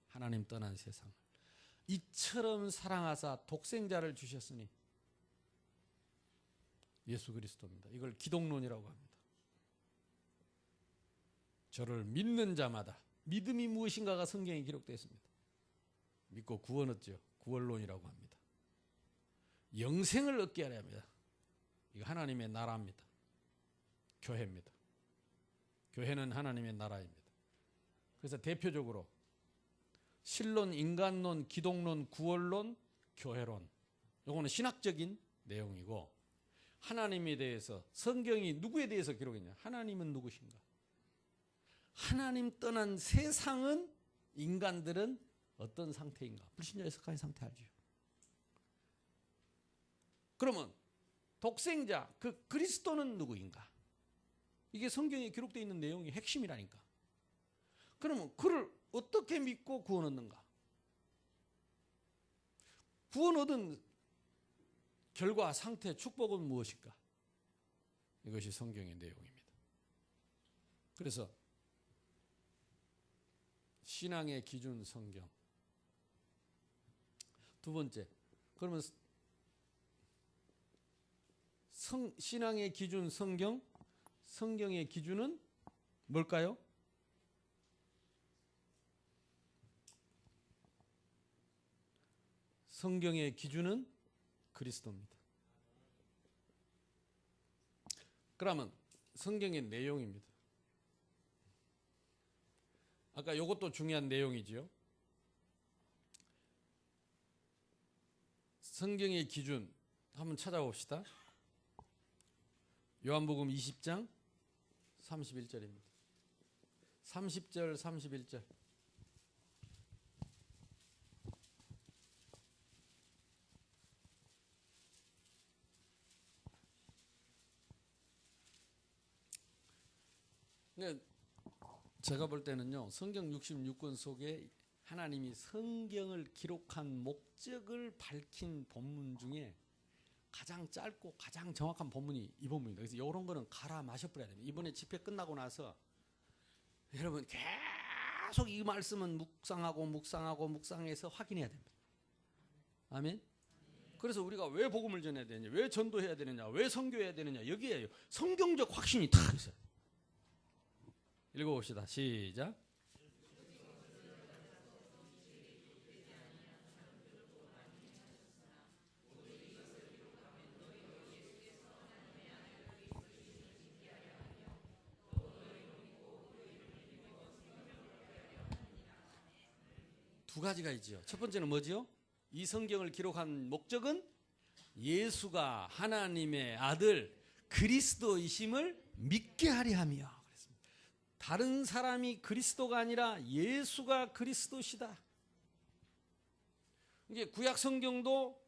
하나님 떠난 세상을 이처럼 사랑하사 독생자를 주셨으니 예수 그리스도입니다. 이걸 기독론이라고 합니다. 저를 믿는 자마다 믿음이 무엇인가가 성경에 기록되어 있습니다. 믿고 구원 얻죠. 구원론이라고 합니다. 영생을 얻게 하려 합니다. 이거 하나님의 나라입니다. 교회입니다. 교회는 하나님의 나라입니다. 그래서 대표적으로 신론, 인간론, 기독론, 구원론, 교회론 이거는 신학적인 내용이고 하나님에 대해서 성경이 누구에 대해서 기록했냐? 하나님은 누구신가? 하나님 떠난 세상은 인간들은 어떤 상태인가? 불신자의 석가의 상태 알죠? 그러면 독생자 그 그리스도는 누구인가? 이게 성경에 기록되어 있는 내용이 핵심이라니까. 그러면 그를 어떻게 믿고 구원 얻는가? 구원 얻은 결과, 상태, 축복은 무엇일까? 이것이 성경의 내용입니다. 그래서 신앙의 기준 성경. 두 번째, 그러면 신앙의 기준 성경, 성경의 기준은 뭘까요? 성경의 기준은 그리스도입니다. 그러면 성경의 내용입니다. 아까 이것도 중요한 내용이지요. 성경의 기준 한번 찾아봅시다. 요한복음 20장 31절입니다. 30절 31절. 제가 볼 때는요, 성경 66권 속에 하나님이 성경을 기록한 목적을 밝힌 본문 중에 가장 짧고 가장 정확한 본문이 이 본문입니다. 그래서 이런 거는 갈아 마셔버려야 됩니다. 이번에 집회 끝나고 나서 여러분 계속 이 말씀은 묵상해서 확인해야 됩니다. 아멘. 그래서 우리가 왜 복음을 전해야 되느냐, 왜 전도해야 되느냐, 왜 선교해야 되느냐, 여기에요. 성경적 확신이 다 있어요. 읽어봅시다. 시작. 두 가지가 있죠. 첫 번째는 뭐죠? 이 성경을 기록한 목적은 예수가 하나님의 아들 그리스도이심을 믿게 하려 함이요. 그랬습니다. 다른 사람이 그리스도가 아니라 예수가 그리스도시다. 이게 구약 성경도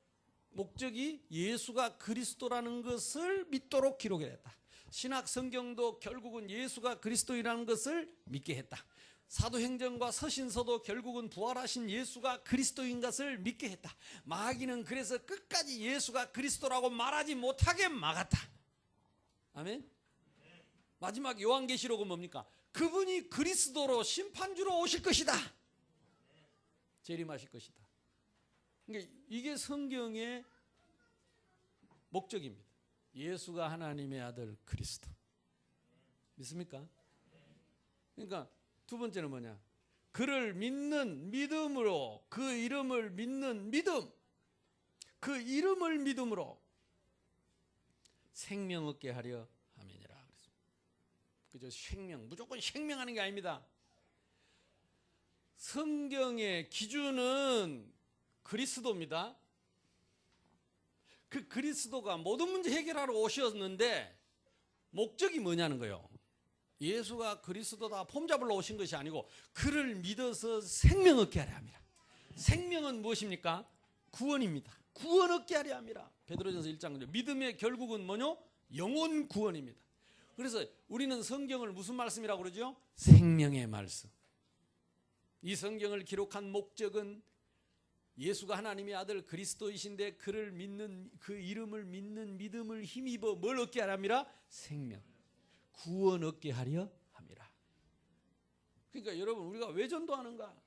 목적이 예수가 그리스도라는 것을 믿도록 기록했다. 신약 성경도 결국은 예수가 그리스도이라는 것을 믿게 했다. 사도행전과 서신서도 결국은 부활하신 예수가 그리스도인 것을 믿게 했다. 마귀는 그래서 끝까지 예수가 그리스도라고 말하지 못하게 막았다. 아멘. 마지막 요한계시록은 뭡니까? 그분이 그리스도로 심판주로 오실 것이다. 재림하실 것이다. 그러니까 이게 성경의 목적입니다. 예수가 하나님의 아들 그리스도. 믿습니까? 그러니까 두 번째는 뭐냐? 그를 믿는 믿음으로, 그 이름을 믿는 믿음, 그 이름을 믿음으로 생명 얻게 하려 함이니라. 그죠? 생명, 무조건 생명하는 게 아닙니다. 성경의 기준은 그리스도입니다. 그 그리스도가 모든 문제 해결하러 오셨는데 목적이 뭐냐는 거예요. 예수가 그리스도다 폼 잡으러 오신 것이 아니고 그를 믿어서 생명 얻게 하려 합니다. 생명은 무엇입니까? 구원입니다. 구원 얻게 하려 함이라. 베드로전서 1장. 믿음의 결국은 뭐뇨? 영혼 구원입니다. 그래서 우리는 성경을 무슨 말씀이라고 그러죠? 생명의 말씀. 이 성경을 기록한 목적은 예수가 하나님의 아들 그리스도이신데 그를 믿는, 그 이름을 믿는 믿음을 힘입어 뭘 얻게 하랍니다? 생명, 구원 얻게 하려 함이라. 그러니까 여러분, 우리가 왜 전도하는가?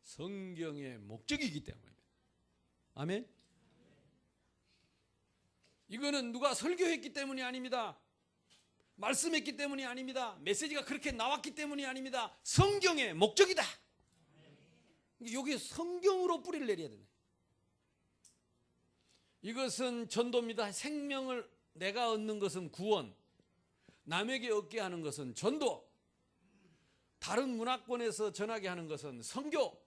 성경의 목적이기 때문입니다. 아멘. 이거는 누가 설교했기 때문이 아닙니다. 말씀했기 때문이 아닙니다. 메시지가 그렇게 나왔기 때문이 아닙니다. 성경의 목적이다. 여기에 성경으로 뿌리를 내려야 되네. 이것은 전도입니다. 생명을 내가 얻는 것은 구원, 남에게 얻게 하는 것은 전도, 다른 문화권에서 전하게 하는 것은 선교.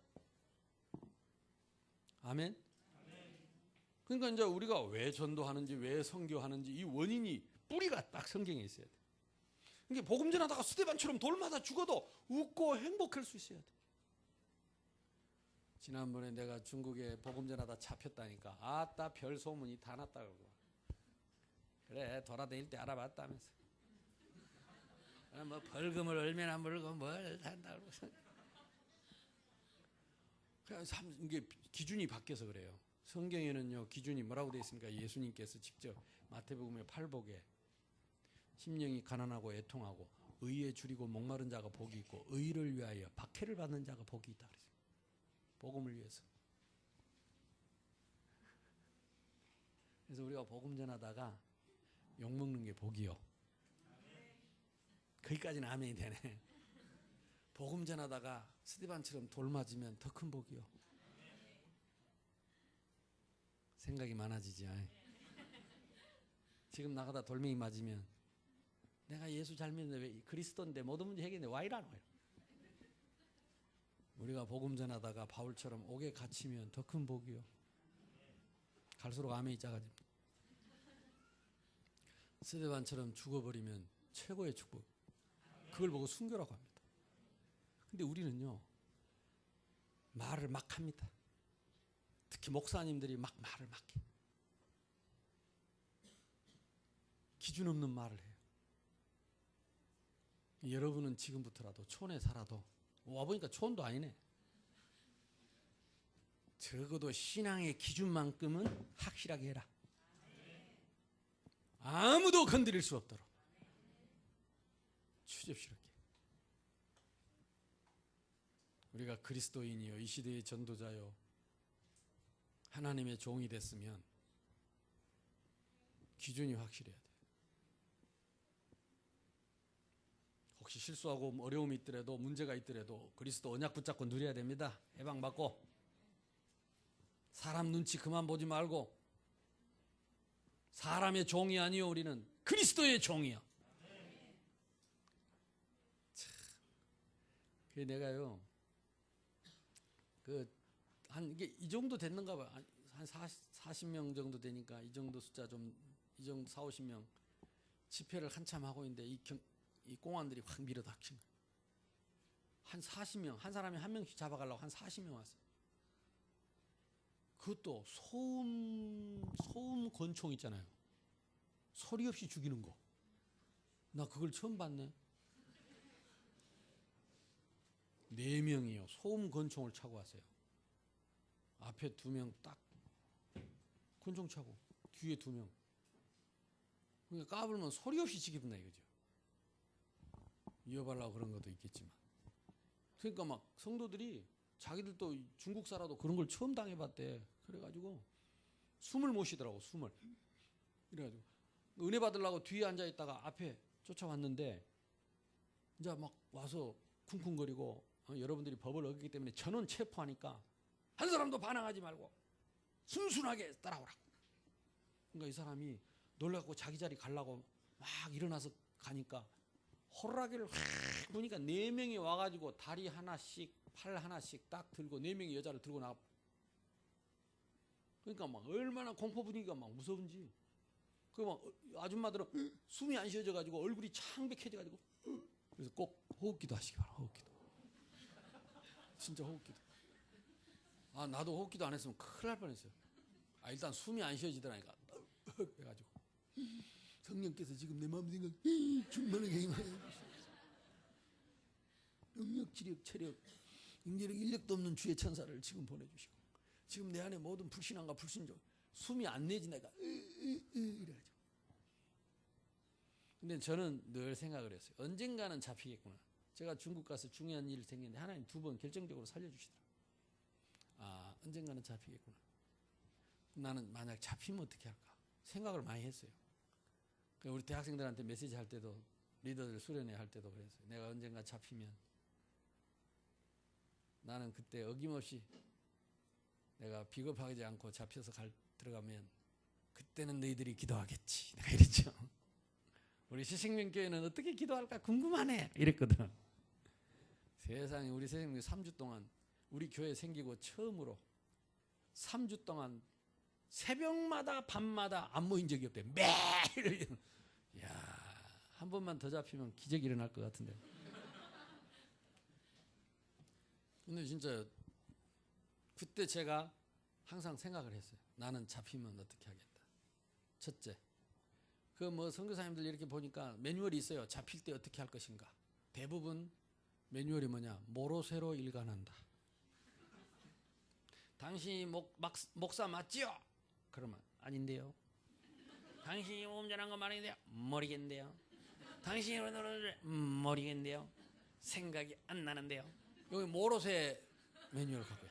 아멘. 그러니까 이제 우리가 왜 전도하는지, 왜 선교하는지 이 원인이, 뿌리가 딱 성경에 있어야 돼. 그러니까 복음 전하다가 스데반처럼 돌마다 죽어도 웃고 행복할 수 있어야 돼. 지난번에 내가 중국에 복음 전하다 잡혔다니까. 아따, 별 소문이 다 났다고. 그래, 돌아다닐 때 알아봤다면서. 뭐 벌금을 얼마나 물고 뭘 한다고. 이게 기준이 바뀌어서 그래요. 성경에는요, 기준이 뭐라고 되어 있습니까? 예수님께서 직접 마태복음의 8복에 심령이 가난하고 애통하고 의에 줄이고 목마른 자가 복이 있고 의를 위하여 박해를 받는 자가 복이 있다 그랬어요. 복음을 위해서. 그래서 우리가 복음 전하다가 욕먹는 게 복이요. 거기까지는 아멘이 되네. 복음 전하다가 스데반처럼 돌 맞으면 더 큰 복이요. 생각이 많아지지. 지금 나가다 돌멩이 맞으면 내가 예수 잘 믿는데 왜 그리스도인데 모든 문제 해결했는데 와 이러노. 우리가 복음 전하다가 바울처럼 옥에 갇히면 더 큰 복이요. 갈수록 아멘이 작아집니다. 스데반처럼 죽어버리면 최고의 축복. 그걸 보고 순교라고 합니다. 근데 우리는요, 말을 막 합니다. 특히 목사님들이 막 말을 막 해. 기준 없는 말을 해요. 여러분은 지금부터라도 촌에 살아도, 와보니까 촌도 아니네. 적어도 신앙의 기준만큼은 확실하게 해라. 아무도 건드릴 수 없도록. 추접스럽게. 우리가 그리스도인이요, 이 시대의 전도자요, 하나님의 종이 됐으면 기준이 확실해야 돼요. 혹시 실수하고 어려움이 있더라도, 문제가 있더라도 그리스도 언약 붙잡고 누려야 됩니다. 해방받고. 사람 눈치 그만 보지 말고. 사람의 종이 아니요, 우리는 그리스도의 종이요. 참, 그게 내가요, 이게 이 정도 됐는가 봐요. 한 40명 정도 되니까 이 정도 숫자 좀, 이 정도 40-50명 집회를 한참 하고 있는데 이 공안들이 확 밀어닥치는 거예요. 한 40명, 한 사람이 한 명씩 잡아가려고 한 40명 왔어요. 그것도 소음 권총 있잖아요. 소리 없이 죽이는 거. 나 그걸 처음 봤네. 4명이요. 소음 권총을 차고 왔어요. 앞에 2명 딱 권총 차고 뒤에 2명. 그러니까 까불면 소리 없이 죽인다 이거죠. 이어가려고 그런 것도 있겠지만. 그러니까 막 성도들이 자기들도 중국사라도 그런 걸 처음 당해봤대. 그래가지고 숨을 못 쉬더라고, 숨을. 이래가지고 은혜 받으려고 뒤에 앉아있다가 앞에 쫓아왔는데 이제 막 와서 쿵쿵거리고, 여러분들이 법을 어기기 때문에 전원 체포하니까 한 사람도 반항하지 말고 순순하게 따라오라고. 그러니까 이 사람이 놀라고 자기 자리 가려고 막 일어나서 가니까 호루라기를 확 보니까 4명이 와가지고 다리 하나씩, 팔 하나씩 딱 들고 4명의 여자를 들고 나가. 그러니까 막 얼마나 공포 분위기가 막 무서운지. 그 막 아줌마들은 숨이 안 쉬어져가지고 얼굴이 창백해져가지고, 그래서 꼭 호흡기도 하시기 바랍니다. 호흡기도. 진짜 호흡기도. 나도 호흡기도 안 했으면 큰일 날 뻔했어요. 일단 숨이 안 쉬어지더라니까. 그래가지고 성령께서 지금 내 마음 생각 충만하게 임하여 능력, 지력, 체력, 인계력, 인력도 없는 주의 천사를 지금 보내주시고 지금 내 안에 모든 불신앙과 불신조 숨이 안 내진다니까 이래가지고. 근데 저는 늘 생각을 했어요. 언젠가는 잡히겠구나. 제가 중국 가서 중요한 일이 생겼는데 하나님 2번 결정적으로 살려주시더라고요. 언젠가는 잡히겠구나. 나는 만약 잡히면 어떻게 할까 생각을 많이 했어요. 우리 대학생들한테 메시지 할 때도 리더들 수련회 할 때도 그랬어요. 내가 언젠가 잡히면 나는 그때 어김없이 내가 비겁하지 않고 잡혀서 들어가면 그때는 너희들이 기도하겠지. 내가 이랬죠. 우리 새생명교회는 어떻게 기도할까 궁금하네 이랬거든. 세상에 우리 새생명교회 3주 동안 우리 교회 생기고 처음으로 3주 동안 새벽마다 밤마다 안 모인 적이 없대. 매일. 야, 한 번만 더 잡히면 기적이 일어날 것 같은데. 근데 진짜 그때 제가 항상 생각을 했어요. 나는 잡히면 어떻게 하겠다. 첫째, 그 뭐 선교사님들 이렇게 보니까 매뉴얼이 있어요. 잡힐 때 어떻게 할 것인가. 대부분 매뉴얼이 뭐냐? 모로쇠로 일관한다. 당신이 목사 맞지요? 그러면 아닌데요. 당신이 운전한 거 말인데요. 모르겠는데요. 당신이 모르겠는데요. 생각이 안 나는데요. 여기 모로쇠 매뉴얼 갖고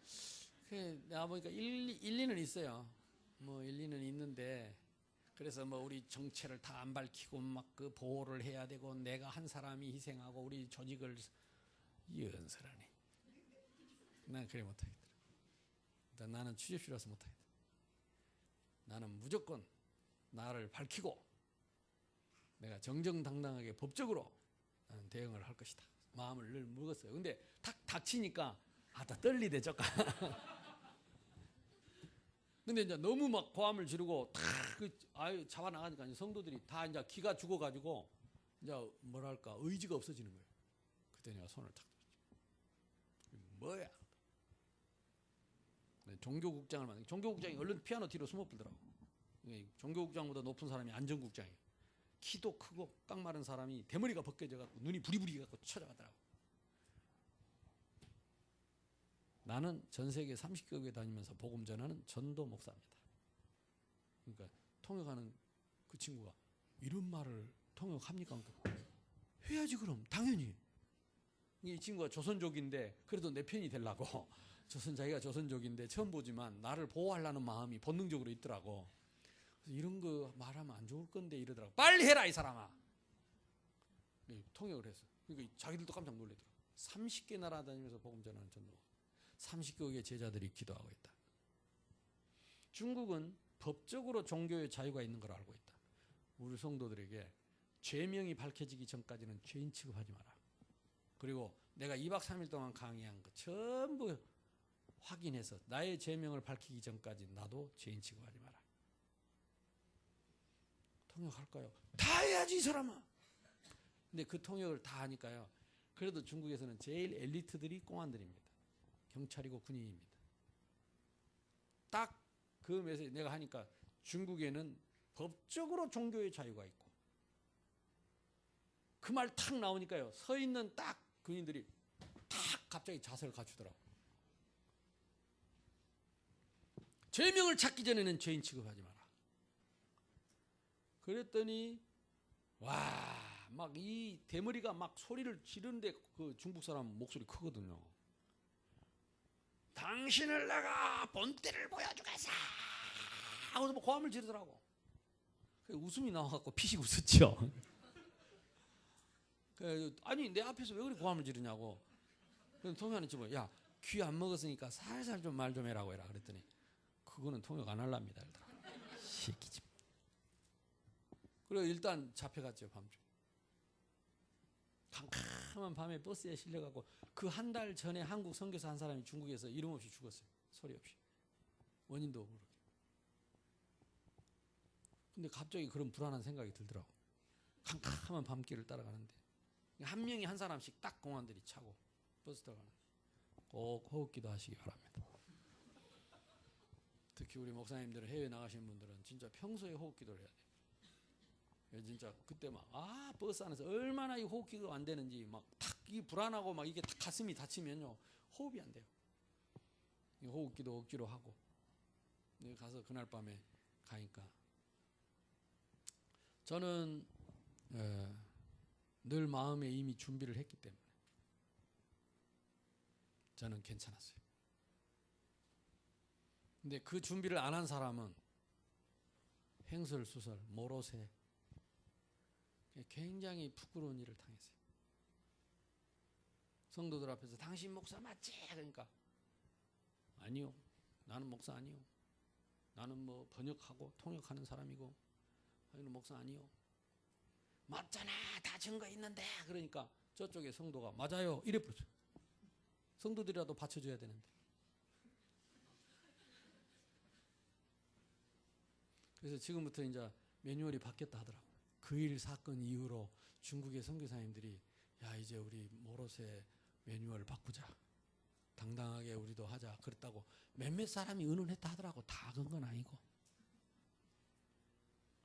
있어요. 내가 보니까 일리는 있어요. 뭐 일리는 있는데 그래서 뭐 우리 정체를 다 안 밝히고 막 그 보호를 해야 되고 내가 한 사람이 희생하고 우리 조직을 연설하네. 난 그래 못하겠더라. 일단 나는 취재실이라서 못하겠다. 나는 무조건 나를 밝히고 내가 정정당당하게 법적으로 나는 대응을 할 것이다. 마음을 늘 먹었어요. 근데 탁 닥치니까 다 떨리대 저까. 근데 이제 너무 막 고함을 지르고 잡아 나가니까 성도들이 다 이제 기가 죽어가지고 이제 뭐랄까 의지가 없어지는 거예요. 그때 내가 손을 탁 들었죠. 뭐야? 종교국장을 만나. 종교국장이 얼른 피아노 뒤로 숨어버리더라고. 종교국장보다 높은 사람이 안전국장이에요. 키도 크고 깡마른 사람이 대머리가 벗겨져갖고 눈이 부리부리 갖고 쳐져가더라고. 나는 전 세계 30개국에 다니면서 복음 전하는 전도 목사입니다. 그러니까 통역하는 그 친구가 이런 말을 통역합니까? 해야지 그럼 당연히. 이 친구가 조선족인데 그래도 내 편이 되려고 자기가 조선족인데 처음 보지만 나를 보호하려는 마음이 본능적으로 있더라고. 그래서 이런 거 말하면 안 좋을 건데 이러더라고. 빨리 해라 이 사람아. 통역을 했어. 그러니까 자기들도 깜짝 놀라더라고. 30개 나라 다니면서 복음 전하는 전도. 30개국의 제자들이 기도하고 있다. 중국은 법적으로 종교의 자유가 있는 걸 알고 있다. 우리 성도들에게 죄명이 밝혀지기 전까지는 죄인 취급하지 마라. 그리고 내가 2박 3일 동안 강의한 거 전부 확인해서 나의 죄명을 밝히기 전까지 나도 죄인 취급하지 마라. 통역할까요? 다 해야지 이 사람아. 근데 그 통역을 다 하니까요. 그래도 중국에서는 제일 엘리트들이 공안들입니다. 경찰이고 군인입니다. 딱 그 메시지 내가 하니까 중국에는 법적으로 종교의 자유가 있고 그 말 탁 나오니까요. 서 있는 딱 군인들이 탁 갑자기 자세를 갖추더라고. 죄명을 찾기 전에는 죄인 취급하지 마라. 그랬더니 와 막 이 대머리가 막 소리를 지르는데 그 중국 사람 목소리 크거든요. 당신을 내가 본때를 보여주겠어 하고서 뭐 고함을 지르더라고. 웃음이 나와갖고 피식 웃었죠. 아니 내 앞에서 왜 그렇게 고함을 지르냐고. 그래서 통역하는 친구가 야 귀 안 먹었으니까 살살 좀 말 좀 해라고 해라 그랬더니 그거는 통역 안 할랍니다. 시키지. 그리고 일단 잡혀갔죠. 밤중 캄캄한 밤에 버스에 실려가고 그 한 달 전에 한국 선교사 한 사람이 중국에서 이름 없이 죽었어요. 소리 없이. 원인도 모르게. 근데 갑자기 그런 불안한 생각이 들더라고. 캄캄한 밤길을 따라가는데 한 명이 한 사람씩 딱 공안들이 차고 버스 들어가는데 꼭 호흡기도 하시기 바랍니다. 특히 우리 목사님들은 해외 나가신 분들은 진짜 평소에 호흡기도를 해야 돼요. 진짜 그때 막 버스 안에서 얼마나 이 호흡기가 안 되는지 막 탁 이 불안하고 막 이게 탁 가슴이 다치면요 호흡이 안 돼요. 이 호흡기도 억지로 하고 가서 그날 밤에 가니까 저는 늘 마음에 이미 준비를 했기 때문에 저는 괜찮았어요. 근데 그 준비를 안 한 사람은 횡설수설 모로세 굉장히 부끄러운 일을 당했어요. 성도들 앞에서 당신 목사 맞지? 그러니까 아니요. 나는 목사 아니요. 나는 뭐 번역하고 통역하는 사람이고 나는 목사 아니요. 맞잖아. 다 증거 있는데. 그러니까 저쪽에 성도가 맞아요. 이래 부르죠. 성도들이라도 받쳐줘야 되는데. 그래서 지금부터 이제 매뉴얼이 바뀌었다 하더라고요. 그 일 사건 이후로 중국의 선교사님들이 야 이제 우리 모로세 매뉴얼 바꾸자. 당당하게 우리도 하자. 그랬다고 몇몇 사람이 의논했다 하더라고. 다 그런 건 아니고.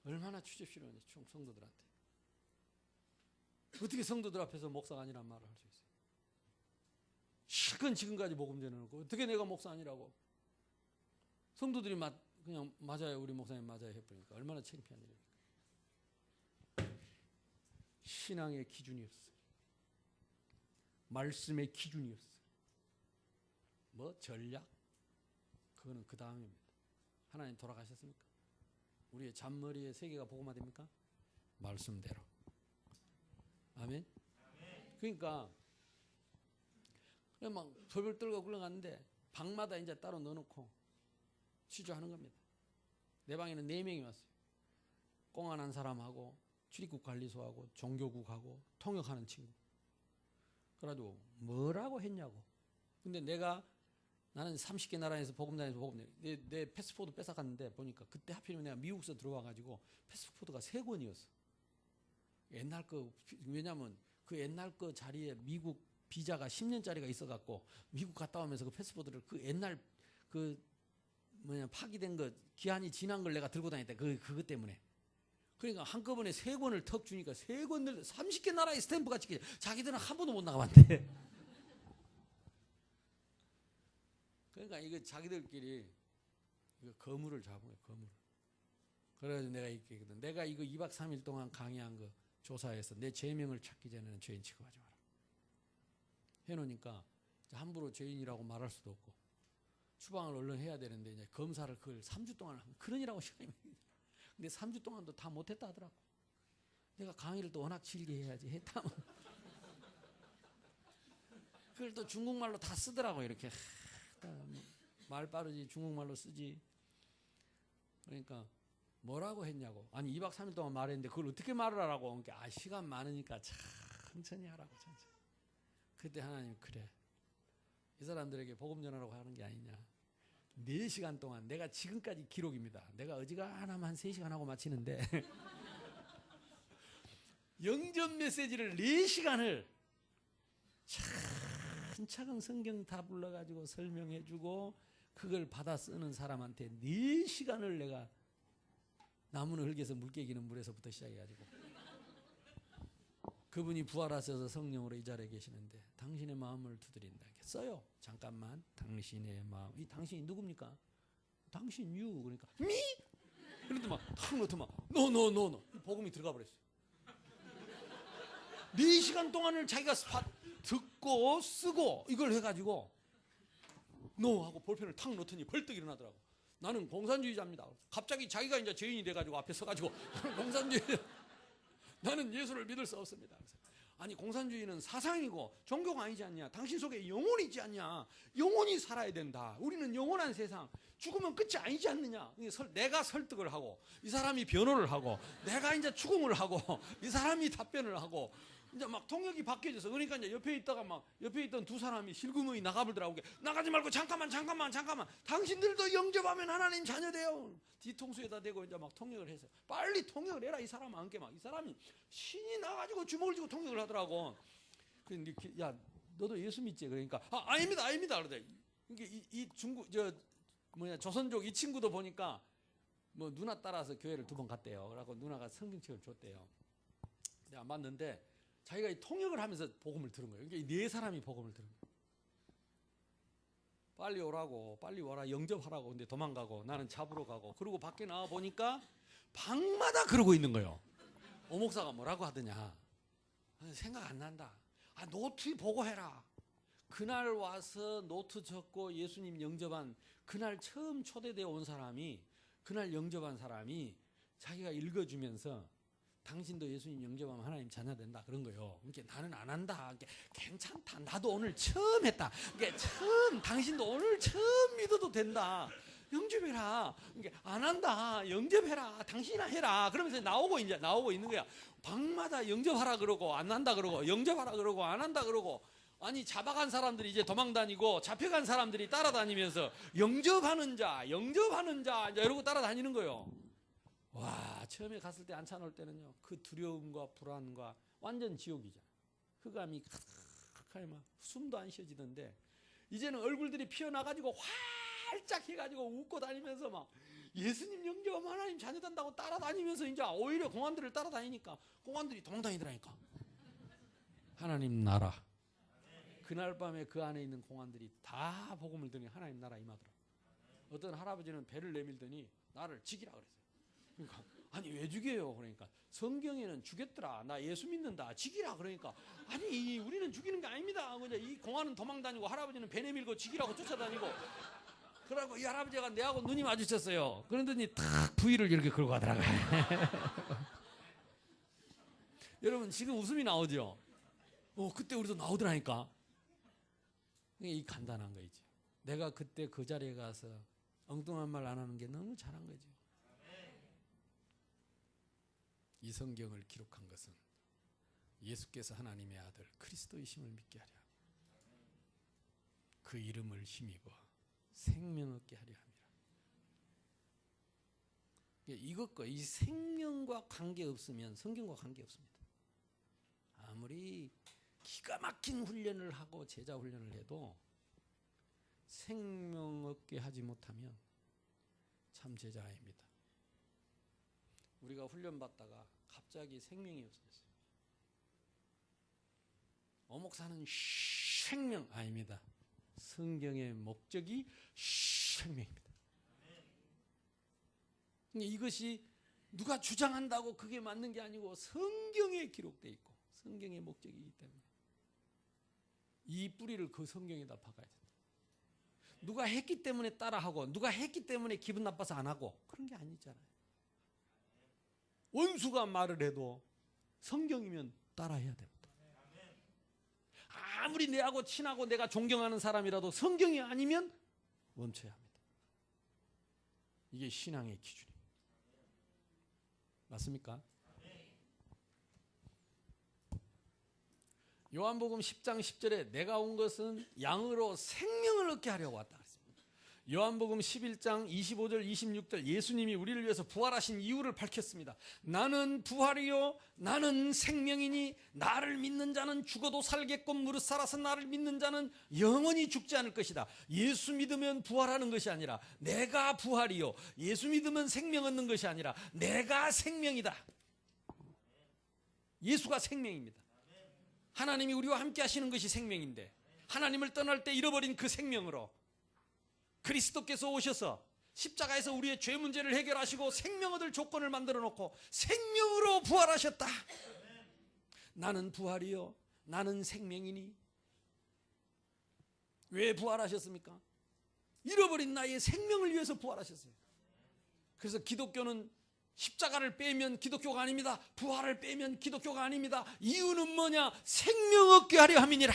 얼마나 추접스러운지 성도들한테. 어떻게 성도들 앞에서 목사가 아니란 말을 할 수 있어요. 실컷 지금까지 복음 전해놓고 어떻게 내가 목사 아니라고. 성도들이 그냥 맞아요. 우리 목사님 맞아요 해버리니까 얼마나 창피한 일입니까. 신앙의 기준이 없어요. 말씀의 기준이 없어요. 뭐 전략? 그거는 그 다음입니다. 하나님 돌아가셨습니까? 우리의 잔머리의 세계가 복음화됩니까? 말씀대로. 아멘? 그러니까 막 벌벌 떨고 굴러갔는데 방마다 이제 따로 넣어놓고 취조하는 겁니다. 내 방에는 4명이 왔어요. 꽁안 한 사람하고 출입국 관리소하고 종교국하고 통역하는 친구. 그래가지고 뭐라고 했냐고. 근데 나는 30개 나라에서 복음단에서 내 패스포드 뺏어갔는데 보니까 그때 하필이면 내가 미국서 들어와가지고 패스포드가 3권이었어. 옛날 거, 왜냐면 그 옛날 거 자리에 미국 비자가 10년짜리가 있어갖고 미국 갔다 오면서 그 패스포드를 그 옛날 파기된 거 기한이 지난 걸 내가 들고 다녔다. 그것 때문에. 그러니까 한꺼번에 3권을 턱 주니까 3권을 30개 나라의 스탬프가 찍혀. 자기들은 한 번도 못 나가봤대. 그러니까 이거 자기들끼리 이거 거물을 잡은 거예요. 거물. 그래가지고 내가 얘기했거든. 내가 이거 2박 3일 동안 강의한 거 조사해서 내 죄명을 찾기 전에는 죄인 취급하지 마라. 해놓으니까 함부로 죄인이라고 말할 수도 없고 추방을 얼른 해야 되는데 이제 검사를 그걸 3주 동안 하면 그러니라고 시간이. 근데 3주 동안도 다 못했다 하더라고. 내가 강의를 또 워낙 길게 해야지 했다면 그걸 또 중국말로 다 쓰더라고. 이렇게 말 빠르지 중국말로 쓰지. 그러니까 뭐라고 했냐고. 아니 2박 3일 동안 말했는데 그걸 어떻게 말을 하라고. 그러니까 시간 많으니까 천천히 하라고. 천천히. 그때 하나님 그래. 이 사람들에게 복음 전하라고 하는 게 아니냐. 4시간 동안 내가 지금까지 기록입니다. 내가 어지간하면 한 3시간 하고 마치는데 영전 메시지를 4시간을 차근차근 성경 다 불러가지고 설명해주고 그걸 받아 쓰는 사람한테 4시간을 내가 나무는 흙에서 물 깨기는 물에서부터 시작해가지고 그분이 부활하셔서 성령으로 이 자리에 계시는데 당신의 마음을 두드린다. 써요. 잠깐만. 당신의 마음. 이 당신이 누굽니까? 당신 유. 그러니까 미? 그런데 막 탁 놓고 막 노. 복음이 들어가 버렸어요. 4시간 동안을 자기가 듣고 쓰고 이걸 해가지고 노 하고 볼펜을 탁 놓더니 벌떡 일어나더라고. 나는 공산주의자입니다. 갑자기 자기가 이제 죄인이 돼가지고 앞에 서가지고 공산주의. 나는 예수를 믿을 수 없습니다. 아니 공산주의는 사상이고 종교가 아니지 않냐. 당신 속에 영혼이 있지 않냐. 영혼이 살아야 된다. 우리는 영원한 세상. 죽으면 끝이 아니지 않느냐. 내가 설득을 하고 이 사람이 변호를 하고 내가 이제 추궁을 하고 이 사람이 답변을 하고 이제 막 통역이 바뀌어져서 그러니까 이제 옆에 있던 2 사람이 실금의 나가버더라고. 나가지 말고 잠깐만. 당신들도 영접하면 하나님 자녀 돼요. 뒤통수에다 대고 이제 막 통역을 해서 빨리 통역을 해라. 이 사람 안게 막 이 사람이 신이 나가지고 주먹을 쥐고 통역을 하더라고. 근데 야 너도 예수 믿지? 그러니까 아닙니다. 그러대. 이게 이 중국 조선족 이 친구도 보니까 뭐 누나 따라서 교회를 2번 갔대요. 그래갖고 누나가 성경책을 줬대요. 내가 봤는데 자기가 이 통역을 하면서 복음을 들은 거예요. 그러니까 4사람이 복음을 들은 거예요. 빨리 오라고, 빨리 와라, 영접하라고. 근데 도망가고 나는 잡으러 가고. 그리고 밖에 나와 보니까 방마다 그러고 있는 거예요. 오목사가 뭐라고 하더냐. 생각 안 난다. 노트 보고해라. 그날 와서 노트 적고 예수님 영접한 그날 처음 초대되어 온 사람이, 그날 영접한 사람이 자기가 읽어주면서 당신도 예수님 영접하면 하나님 자녀 된다 그런 거예요. 그러니까 나는 안 한다. 그러니까 괜찮다. 나도 오늘 처음 했다. 그러니까 당신도 오늘 처음 믿어도 된다. 영접해라. 그러니까 안 한다. 영접해라. 당신이나 해라. 그러면서 나오고 있는 거야. 방마다 영접하라 그러고 안 한다 그러고 영접하라 그러고 안 한다 그러고. 아니 잡아간 사람들이 이제 도망다니고 잡혀간 사람들이 따라다니면서 영접하는 자 이러고 따라다니는 거예요. 와, 처음에 갔을 때 안차 놓을 때는요, 그 두려움과 불안과 완전 지옥이잖아. 흑암이 가득하게 막 숨도 안 쉬어지던데 이제는 얼굴들이 피어나가지고 활짝 해가지고 웃고 다니면서 막 예수님 영접하면 하나님 자녀 된다고 따라다니면서 이제 오히려 공안들을 따라다니니까 공안들이 도망다니더라니까. 하나님 나라. 그날 밤에 그 안에 있는 공안들이 다 복음을 들으니 하나님 나라 임하더라. 어떤 할아버지는 배를 내밀더니 나를 죽이라 그랬어요. 그러니까 아니 왜 죽여요? 그러니까 성경에는 죽였더라. 나 예수 믿는다. 죽이라. 그러니까 아니 우리는 죽이는 게 아닙니다. 그냥 이 공안은 도망다니고 할아버지는 배 내밀고 죽이라고 쫓아다니고. 그러고 이 할아버지가 내하고 눈이 마주쳤어요. 그러더니 탁 부위를 이렇게 걸고 가더라고요. 여러분 지금 웃음이 나오죠? 그때 우리도 나오더라니까. 이 간단한 거이지. 내가 그때 그 자리에 가서 엉뚱한 말 안 하는 게 너무 잘한 거죠. 이 성경을 기록한 것은 예수께서 하나님의 아들 그리스도이심을 믿게 하려 그 이름을 힘입어 생명 얻게 하려 함이라. 이것과 이 생명과 관계 없으면 성경과 관계 없습니다. 아무리 기가 막힌 훈련을 하고 제자 훈련을 해도 생명 얻게 하지 못하면 참 제자 아닙니다. 우리가 훈련받다가 갑자기 생명이 없어졌어요. 어목사는 생명 아닙니다. 성경의 목적이 생명입니다. 이것이 누가 주장한다고 그게 맞는 게 아니고 성경에 기록되어 있고 성경의 목적이기 때문에 이 뿌리를 그 성경에다 박아야 된다. 누가 했기 때문에 따라하고 누가 했기 때문에 기분 나빠서 안 하고 그런 게 아니잖아요. 원수가 말을 해도 성경이면 따라해야 됩니다. 아무리 내하고 친하고 내가 존경하는 사람이라도 성경이 아니면 멈춰야 합니다. 이게 신앙의 기준입니다. 맞습니까? 요한복음 10장 10절에 내가 온 것은 양으로 생명을 얻게 하려고 왔다. 요한복음 11장 25절 26절 예수님이 우리를 위해서 부활하신 이유를 밝혔습니다. 나는 부활이요 나는 생명이니 나를 믿는 자는 죽어도 살겠고 무릇 살아서 나를 믿는 자는 영원히 죽지 않을 것이다. 예수 믿으면 부활하는 것이 아니라 내가 부활이요 예수 믿으면 생명 얻는 것이 아니라 내가 생명이다. 예수가 생명입니다. 하나님이 우리와 함께 하시는 것이 생명인데 하나님을 떠날 때 잃어버린 그 생명으로 그리스도께서 오셔서 십자가에서 우리의 죄 문제를 해결하시고 생명 얻을 조건을 만들어 놓고 생명으로 부활하셨다. 나는 부활이요 나는 생명이니. 왜 부활하셨습니까? 잃어버린 나의 생명을 위해서 부활하셨어요. 그래서 기독교는 십자가를 빼면 기독교가 아닙니다. 부활을 빼면 기독교가 아닙니다. 이유는 뭐냐? 생명 얻게 하려 함이니라.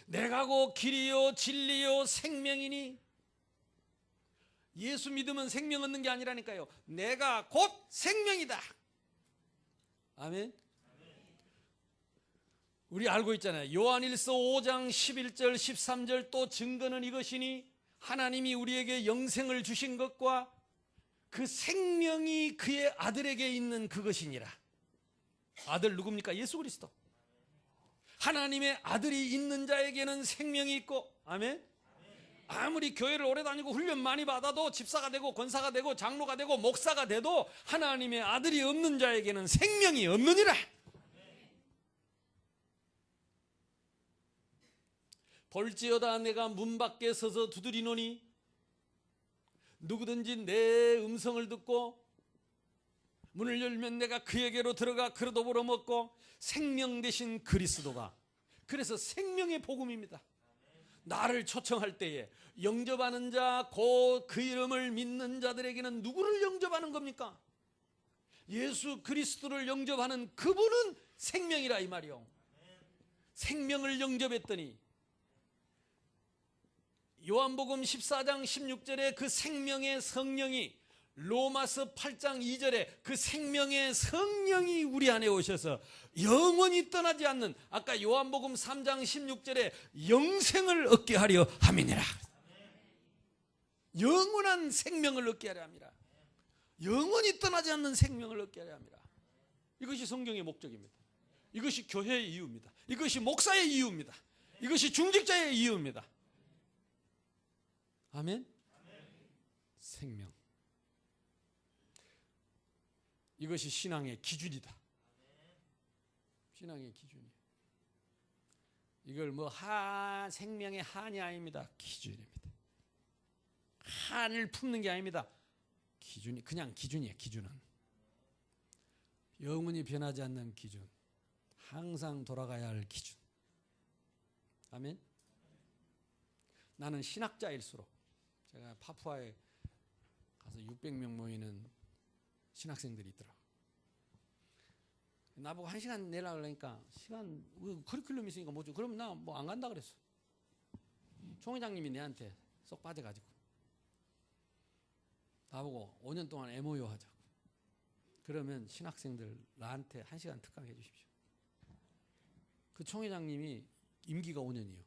내가 곧 길이요 진리요 생명이니. 예수 믿으면 생명 얻는 게 아니라니까요. 내가 곧 생명이다. 아멘. 우리 알고 있잖아요. 요한일서 5장 11절 13절 또 증거는 이것이니 하나님이 우리에게 영생을 주신 것과 그 생명이 그의 아들에게 있는 그것이니라. 아들 누굽니까? 예수 그리스도. 하나님의 아들이 있는 자에게는 생명이 있고, 아멘. 아무리 교회를 오래 다니고 훈련 많이 받아도 집사가 되고 권사가 되고 장로가 되고 목사가 돼도 하나님의 아들이 없는 자에게는 생명이 없느니라. 볼지어다 내가 문 밖에 서서 두드리노니 누구든지 내 음성을 듣고 문을 열면 내가 그에게로 들어가 그로 더불어 먹고 생명 되신 그리스도가, 그래서 생명의 복음입니다. 나를 초청할 때에 영접하는 자, 곧 그 이름을 믿는 자들에게는 누구를 영접하는 겁니까? 예수 그리스도를 영접하는 그분은 생명이라 이 말이요. 생명을 영접했더니 요한복음 14장 16절에 그 생명의 성령이, 로마서 8장 2절에 그 생명의 성령이 우리 안에 오셔서 영원히 떠나지 않는, 아까 요한복음 3장 16절에 영생을 얻게 하려 함이니라. 영원한 생명을 얻게 하려 함이라. 영원히 떠나지 않는 생명을 얻게 하려 함이라. 이것이 성경의 목적입니다. 이것이 교회의 이유입니다. 이것이 목사의 이유입니다. 이것이 중직자의 이유입니다. 아멘? 생명. 이것이 신앙의 기준이다. 신앙의 기준이에요. 이걸 뭐 생명의 한이 아닙니다. 기준입니다. 한을 품는 게 아닙니다. 기준이 그냥 기준이에요. 기준은 영원히 변하지 않는 기준, 항상 돌아가야 할 기준. 아멘. 나는 신학자일수록, 제가 파푸아에 가서 600명 모이는 신학생들이 있더라. 나보고 1시간 내라 그러니까 시간 커리큘럼 있으니까 뭐죠? 그럼 나 뭐 안 간다 그랬어. 총회장님이 내한테 쏙 빠져가지고 나보고 5년 동안 MOU 하자고. 그러면 신학생들 나한테 1시간 특강해 주십시오. 그 총회장님이 임기가 5년이요.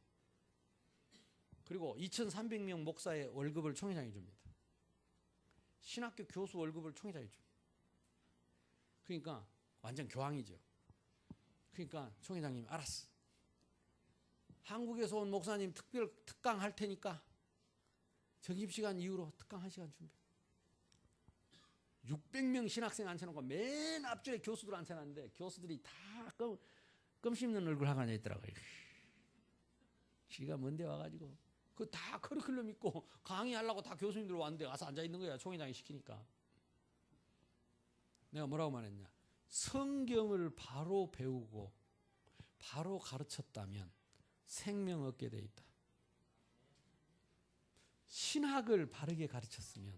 그리고 2,300명 목사의 월급을 총회장이 줍니다. 신학교 교수 월급을 총회장이 줍니다. 그러니까 완전 교황이죠. 그러니까 총회장님 알았어. 한국에서 온 목사님 특강 할 테니까 점심시간 이후로 특강 1시간 준비. 600명 신학생 앉혀놓고 맨 앞줄에 교수들 앉혀놨는데 교수들이 다 껌 씹는 얼굴 하고 앉아있더라고요. 지가 먼데 와가지고 그 다 커리큘럼 있고 강의하려고 다 교수님들 왔는데 와서 앉아있는 거야. 총회장이 시키니까. 내가 뭐라고 말했냐, 성경을 바로 배우고 바로 가르쳤다면 생명 얻게 돼 있다. 신학을 바르게 가르쳤으면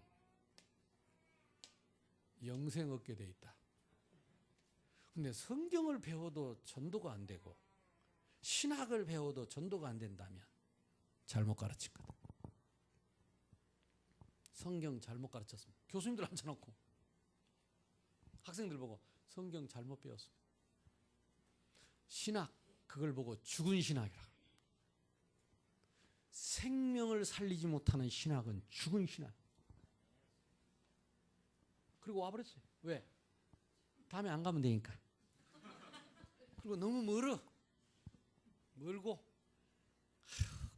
영생 얻게 돼 있다. 근데 성경을 배워도 전도가 안 되고 신학을 배워도 전도가 안 된다면 잘못 가르친 거다. 성경 잘못 가르쳤습니다. 교수님들 앉혀놓고 학생들 보고 성경 잘못 배웠습니다. 신학, 그걸 보고 죽은 신학이라. 생명을 살리지 못하는 신학은 죽은 신학. 그리고 와버렸어요. 왜? 다음에 안 가면 되니까. 그리고 너무 멀고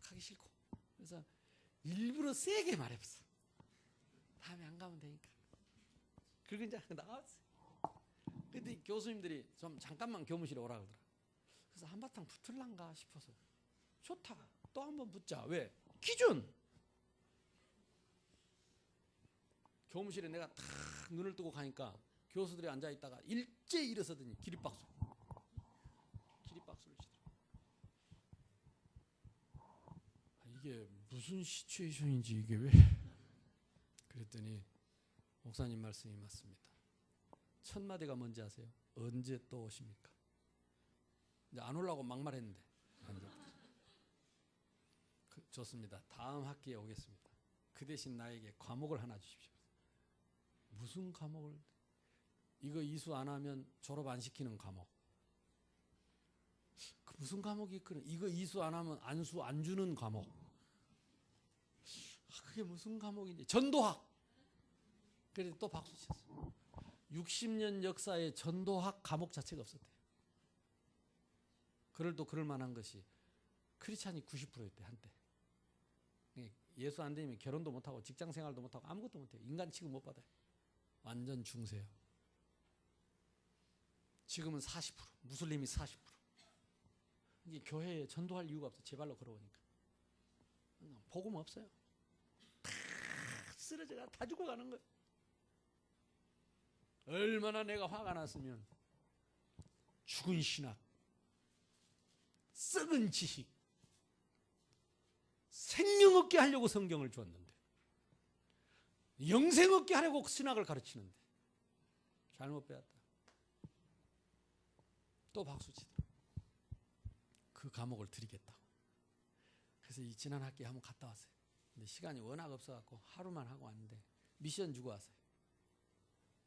가기 싫고. 그래서 일부러 세게 말해봤어. 다음에 안 가면 되니까. 그리고 이제 나왔어요. 근데 교수님들이 좀 잠깐만 교무실에 오라 그러더라. 그래서 한바탕 붙을란가 싶어서 좋다. 또 한번 붙자. 왜? 기준. 교무실에 내가 탁 눈을 뜨고 가니까 교수들이 앉아있다가 일제 일어서더니 기립박수를 치더라. 이게 무슨 시츄에이션인지 이게 왜? 그랬더니 목사님 말씀이 맞습니다. 첫 마디가 뭔지 아세요? 언제 또 오십니까? 이제 안 오려고 막말했는데 좋습니다. 다음 학기에 오겠습니다. 그 대신 나에게 과목을 하나 주십시오. 무슨 과목을? 이거 이수 안 하면 졸업 안 시키는 과목. 그 무슨 과목이 있거든? 이거 이수 안 하면 안수 안 주는 과목. 그게 무슨 과목인지. 전도학. 그래서 또 박수 쳤어. 60년 역사에 전도학 과목 자체가 없었대요. 그럴 만한 것이 크리스찬이 90%였대 한때. 예수 안 되면 결혼도 못하고 직장 생활도 못하고 아무것도 못해요. 인간 취급 못 받아요. 완전 중세요. 지금은 40%, 무슬림이 40%. 이게 교회에 전도할 이유가 없어. 제 발로 걸어오니까. 복음 없어요. 다 쓰러져가 다 죽어가는 거예요. 얼마나 내가 화가 났으면 죽은 신학, 썩은 지식, 생명 얻게 하려고 성경을 줬는데, 영생 얻게 하려고 신학을 가르치는데 잘못 배웠다. 또 박수 치더라. 그 과목을 드리겠다고. 그래서 이 지난 학기에 한번 갔다 왔어요. 근데 시간이 워낙 없어갖고 하루만 하고 왔는데 미션 주고 왔어요.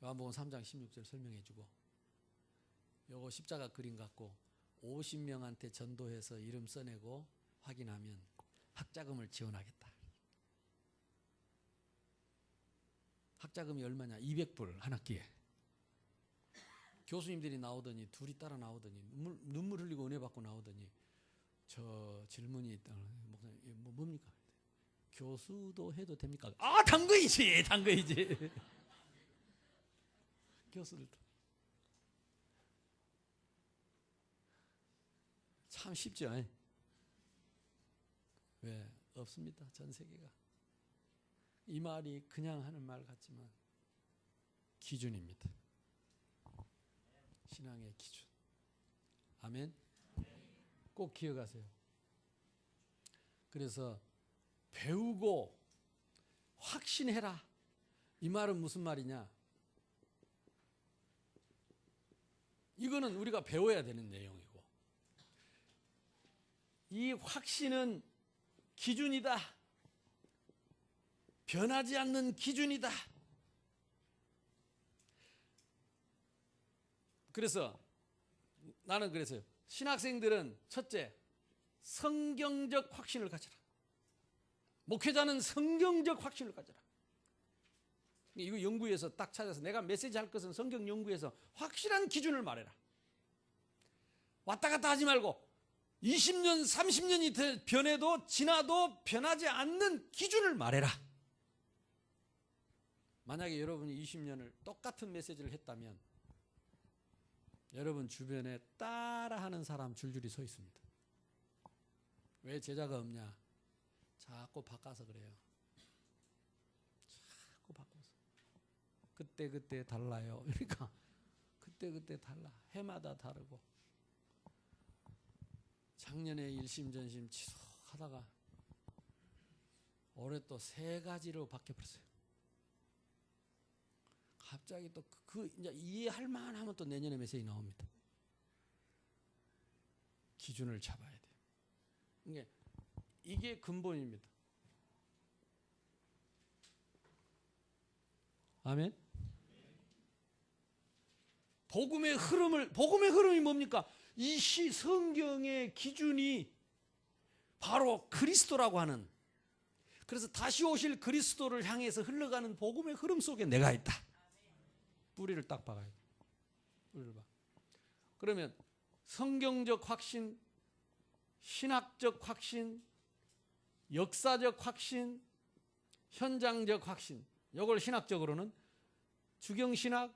요한복음 3장 16절 설명해 주고, 요거 십자가 그림 갖고 50명한테 전도해서 이름 써내고 확인하면 학자금을 지원하겠다. 학자금이 얼마냐? 200불 한 학기에. 교수님들이 나오더니 둘이 따라 나오더니 눈물 흘리고 은혜 받고 나오더니 저 질문이 있다. 목사님 뭡니까? 교수도 해도 됩니까? 아, 당근이지. 교수들도 참 쉽죠. 왜? 없습니다. 전 세계가. 이 말이 그냥 하는 말 같지만 기준입니다. 신앙의 기준. 아멘. 꼭 기억하세요. 그래서 배우고 확신해라. 이 말은 무슨 말이냐? 이거는 우리가 배워야 되는 내용이고, 이 확신은 기준이다. 변하지 않는 기준이다. 그래서 나는 그랬어요. 신학생들은 첫째, 성경적 확신을 가져라. 목회자는 성경적 확신을 가져라. 이거 연구에서 딱 찾아서 내가 메시지 할 것은 성경 연구에서 확실한 기준을 말해라. 왔다 갔다 하지 말고 20년, 30년이 변해도 지나도 변하지 않는 기준을 말해라. 만약에 여러분이 20년을 똑같은 메시지를 했다면 여러분 주변에 따라하는 사람 줄줄이 서 있습니다. 왜 제자가 없냐? 자꾸 바꿔서 그래요. 자꾸 바꿔서. 그때 달라요. 그러니까 그때 달라. 해마다 다르고. 작년에 일심전심 지속하다가 올해 또 3가지로 바뀌어버렸어요. 갑자기 또 이제 이해할 만하면 또 내년에 메시지 나옵니다. 기준을 잡아야 돼요. 이게 근본입니다. 아멘. 복음의 흐름이 뭡니까? 이 성경의 기준이 바로 그리스도라고 하는, 그래서 다시 오실 그리스도를 향해서 흘러가는 복음의 흐름 속에 내가 있다. 뿌리를 딱 박아야 돼. 뿌리를 박. 그러면 성경적 확신, 신학적 확신, 역사적 확신, 현장적 확신. 이걸 신학적으로는 주경신학,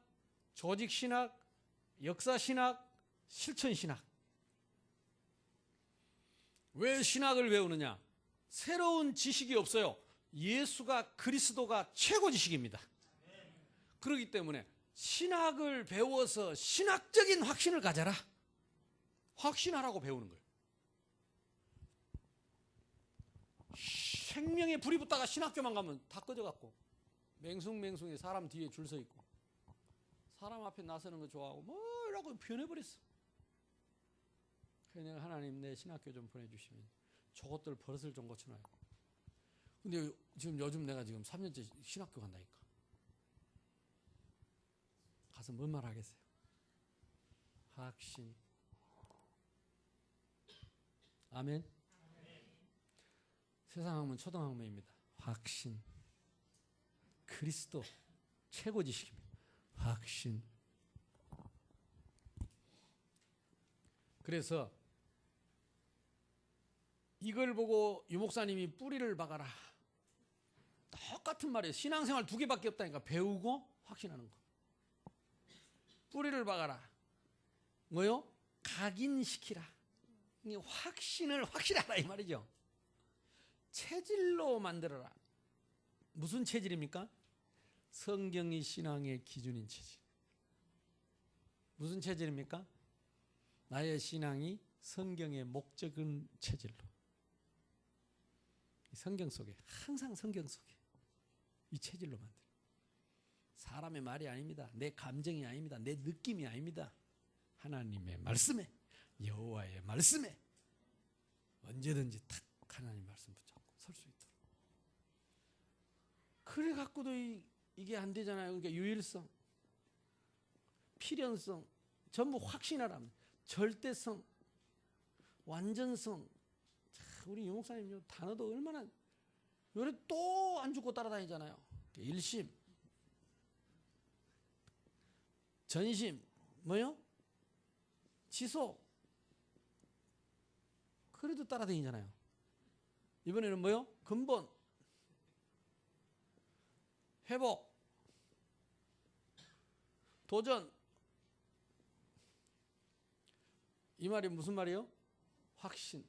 조직신학, 역사신학, 실천신학. 왜 신학을 배우느냐? 새로운 지식이 없어요. 예수가 그리스도가 최고 지식입니다. 그렇기 때문에 신학을 배워서 신학적인 확신을 가져라. 확신하라고 배우는 거예요. 생명에 불이 붙다가 신학교만 가면 다 꺼져갖고 맹숭맹숭해 사람 뒤에 줄 서 있고 사람 앞에 나서는 거 좋아하고 뭐라고 변해버렸어. 그냥 하나님 내 신학교 좀 보내주시면 저것들 버릇을 좀 고쳐놔요. 근데 지금 요즘 내가 지금 3년째 신학교 간다니까. 가서 뭔 말 하겠어요? 확신. 아멘. 세상 학문 초등학문입니다. 확신. 그리스도 최고 지식입니다. 확신. 그래서 이걸 보고 유 목사님이 뿌리를 박아라. 똑같은 말이에요. 신앙생활 두 개밖에 없다니까. 배우고 확신하는 거. 뿌리를 박아라. 뭐요? 각인시키라. 확신을 확실하라 이 말이죠. 체질로 만들어라. 무슨 체질입니까? 성경이 신앙의 기준인 체질. 무슨 체질입니까? 나의 신앙이 성경의 목적은 체질로. 성경 속에, 항상 성경 속에 이 체질로 만들어. 사람의 말이 아닙니다. 내 감정이 아닙니다. 내 느낌이 아닙니다. 하나님의 말씀에, 여호와의 말씀에 언제든지 탁 하나님 말씀 붙잡고 설 수 있도록. 그래 갖고도 이게 안 되잖아요. 그러니까 유일성, 필연성, 전부 확신하랍니다. 절대성, 완전성. 자, 우리 유 목사님 단어도 얼마나 요래 또 안 죽고 따라다니잖아요. 일심, 전심, 뭐요? 지속. 그래도 따라다니잖아요. 이번에는 뭐요? 근본, 회복, 도전. 이 말이 무슨 말이에요? 확신.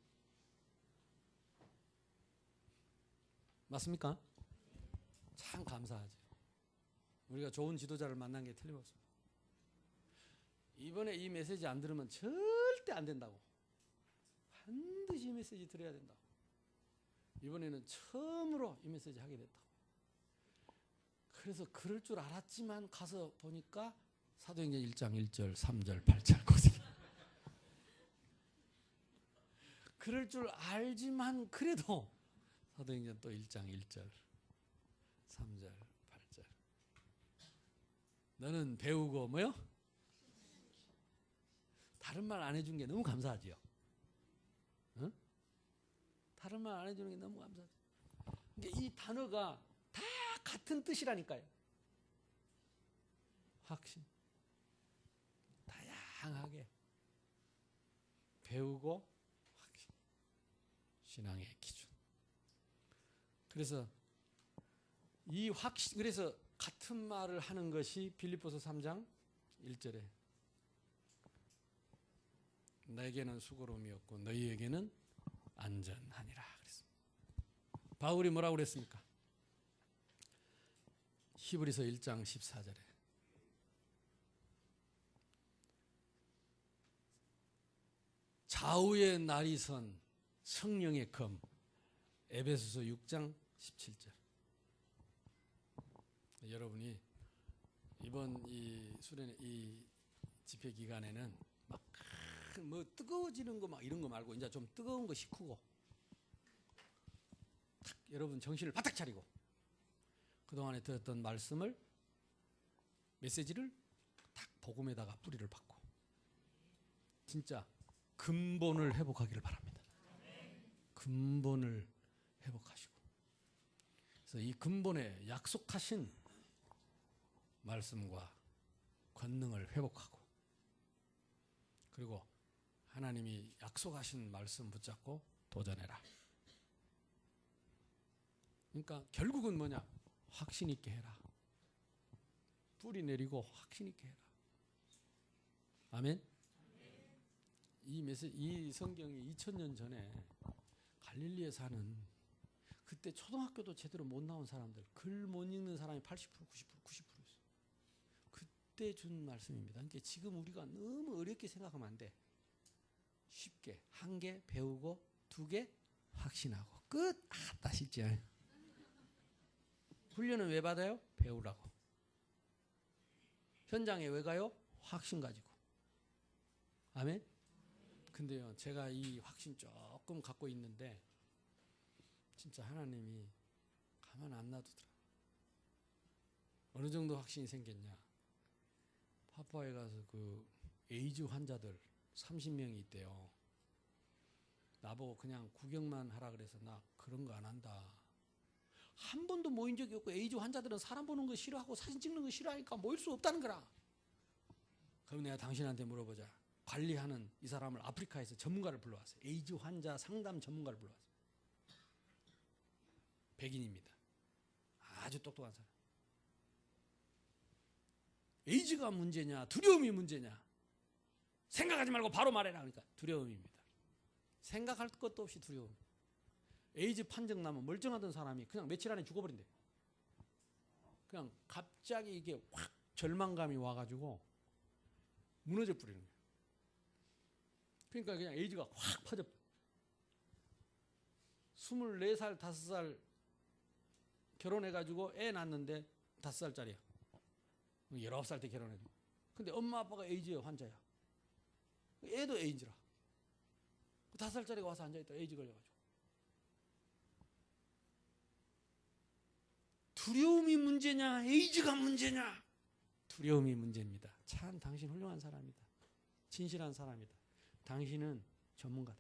맞습니까? 참 감사하죠. 우리가 좋은 지도자를 만난 게 틀림없습니다. 이번에 이 메시지 안 들으면 절대 안 된다고. 반드시 이 메시지 들어야 된다고. 이번에는 처음으로 이 메시지 하게 됐다고. 그래서 그럴 줄 알았지만 가서 보니까 사도행전 1장 1절 3절 8절 거든요. 그럴 줄 알지만 그래도 사도행전 또 1장 1절 3절 8절. 너는 배우고 뭐요? 다른 말 안 해준 게 너무 감사하지요. 응? 다른 말 안 해주는 게 너무 감사하죠. 그러니까 이 단어가 다 같은 뜻이라니까요. 확신. 다양하게 배우고 확신. 신앙의 기준. 그래서 이 확신, 그래서 같은 말을 하는 것이 빌립보서 3장 1절에 내게는 수고로움이 없고 너희에게는 안전하니라 그랬습니다. 바울이 뭐라고 그랬습니까? 히브리서 1장 14절에 좌우의 날이 선 성령의 검. 에베소서 6장 17절. 여러분이 이번 이 수련회 이 집회 기간에는 막 뭐 뜨거워지는 거 막 이런 거 말고 이제 좀 뜨거운 거 식히고 탁 여러분 정신을 바짝 차리고 그동안에 들었던 말씀을 메시지를 탁 복음에다가 뿌리를 박고 진짜 근본을 회복하기를 바랍니다. 근본을 회복하시고 그래서 이 근본에 약속하신 말씀과 권능을 회복하고 그리고 하나님이 약속하신 말씀 붙잡고 도전해라. 그러니까 결국은 뭐냐? 확신 있게 해라. 뿌리 내리고 확신 있게 해라. 아멘. 이 성경이 2000년 전에 갈릴리에 사는 그때 초등학교도 제대로 못 나온 사람들, 글 못 읽는 사람이 80%, 90%였어요. 그때 준 말씀입니다. 그러니까 지금 우리가 너무 어렵게 생각하면 안 돼. 쉽게 한 개 배우고 두 개 확신하고 끝. 다 쉽지 않아요. 훈련은 왜 받아요? 배우라고. 현장에 왜 가요? 확신 가지고. 아멘. 근데요, 제가 이 확신 조금 갖고 있는데 진짜 하나님이 가만 안 놔두더라. 어느 정도 확신이 생겼냐? 파푸아에 가서 그 에이즈 환자들 30명이 있대요. 나보고 그냥 구경만 하라 그래서 나 그런 거 안 한다. 한 번도 모인 적이 없고 에이즈 환자들은 사람 보는 거 싫어하고 사진 찍는 거 싫어하니까 모일 수 없다는 거라. 그럼 내가 당신한테 물어보자. 관리하는 이 사람을 아프리카에서 전문가를 불러왔어요. 에이즈 환자 상담 전문가를 불러왔어요. 백인입니다. 아주 똑똑한 사람. 에이즈가 문제냐 두려움이 문제냐 생각하지 말고 바로 말해라. 그러니까 두려움입니다. 생각할 것도 없이 두려움. 에이즈 판정 나면 멀쩡하던 사람이 그냥 며칠 안에 죽어버린대. 그냥 갑자기 이게 확 절망감이 와가지고 무너져 버리는 거예요. 그러니까 그냥 에이즈가 확 퍼져. 24살, 5살 결혼해가지고 애 낳았는데 5살짜리야. 19살 때 결혼해도. 근데 엄마 아빠가 에이즈 환자야. 애도 에이즈라. 5살짜리가 와서 앉아있다. 에이즈 걸려가지고. 두려움이 문제냐 에이즈가 문제냐. 두려움이 문제입니다. 참 당신 훌륭한 사람이다. 진실한 사람이다. 당신은 전문가다.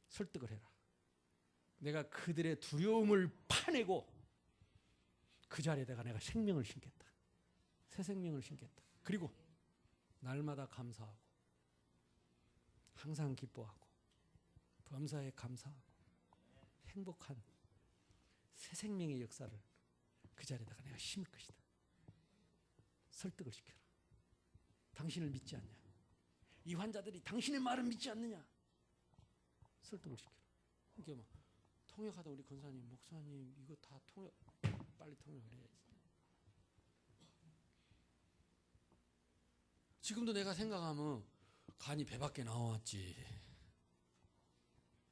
설득을 해라. 내가 그들의 두려움을 파내고 그 자리에다가 내가 생명을 심겠다. 새 생명을 심겠다. 그리고 날마다 감사하고 항상 기뻐하고 범사에 감사하고 행복한 새 생명의 역사를 그 자리에다가 내가 심을 것이다. 설득을 시켜라. 당신을 믿지 않냐? 이 환자들이 당신의 말을 믿지 않느냐? 설득을 시켜라. 이게 막 통역하다 우리 권사님, 목사님 이거 다 통역 빨리 통역을 해야지. 지금도 내가 생각하면 간이 배 밖에 나왔지.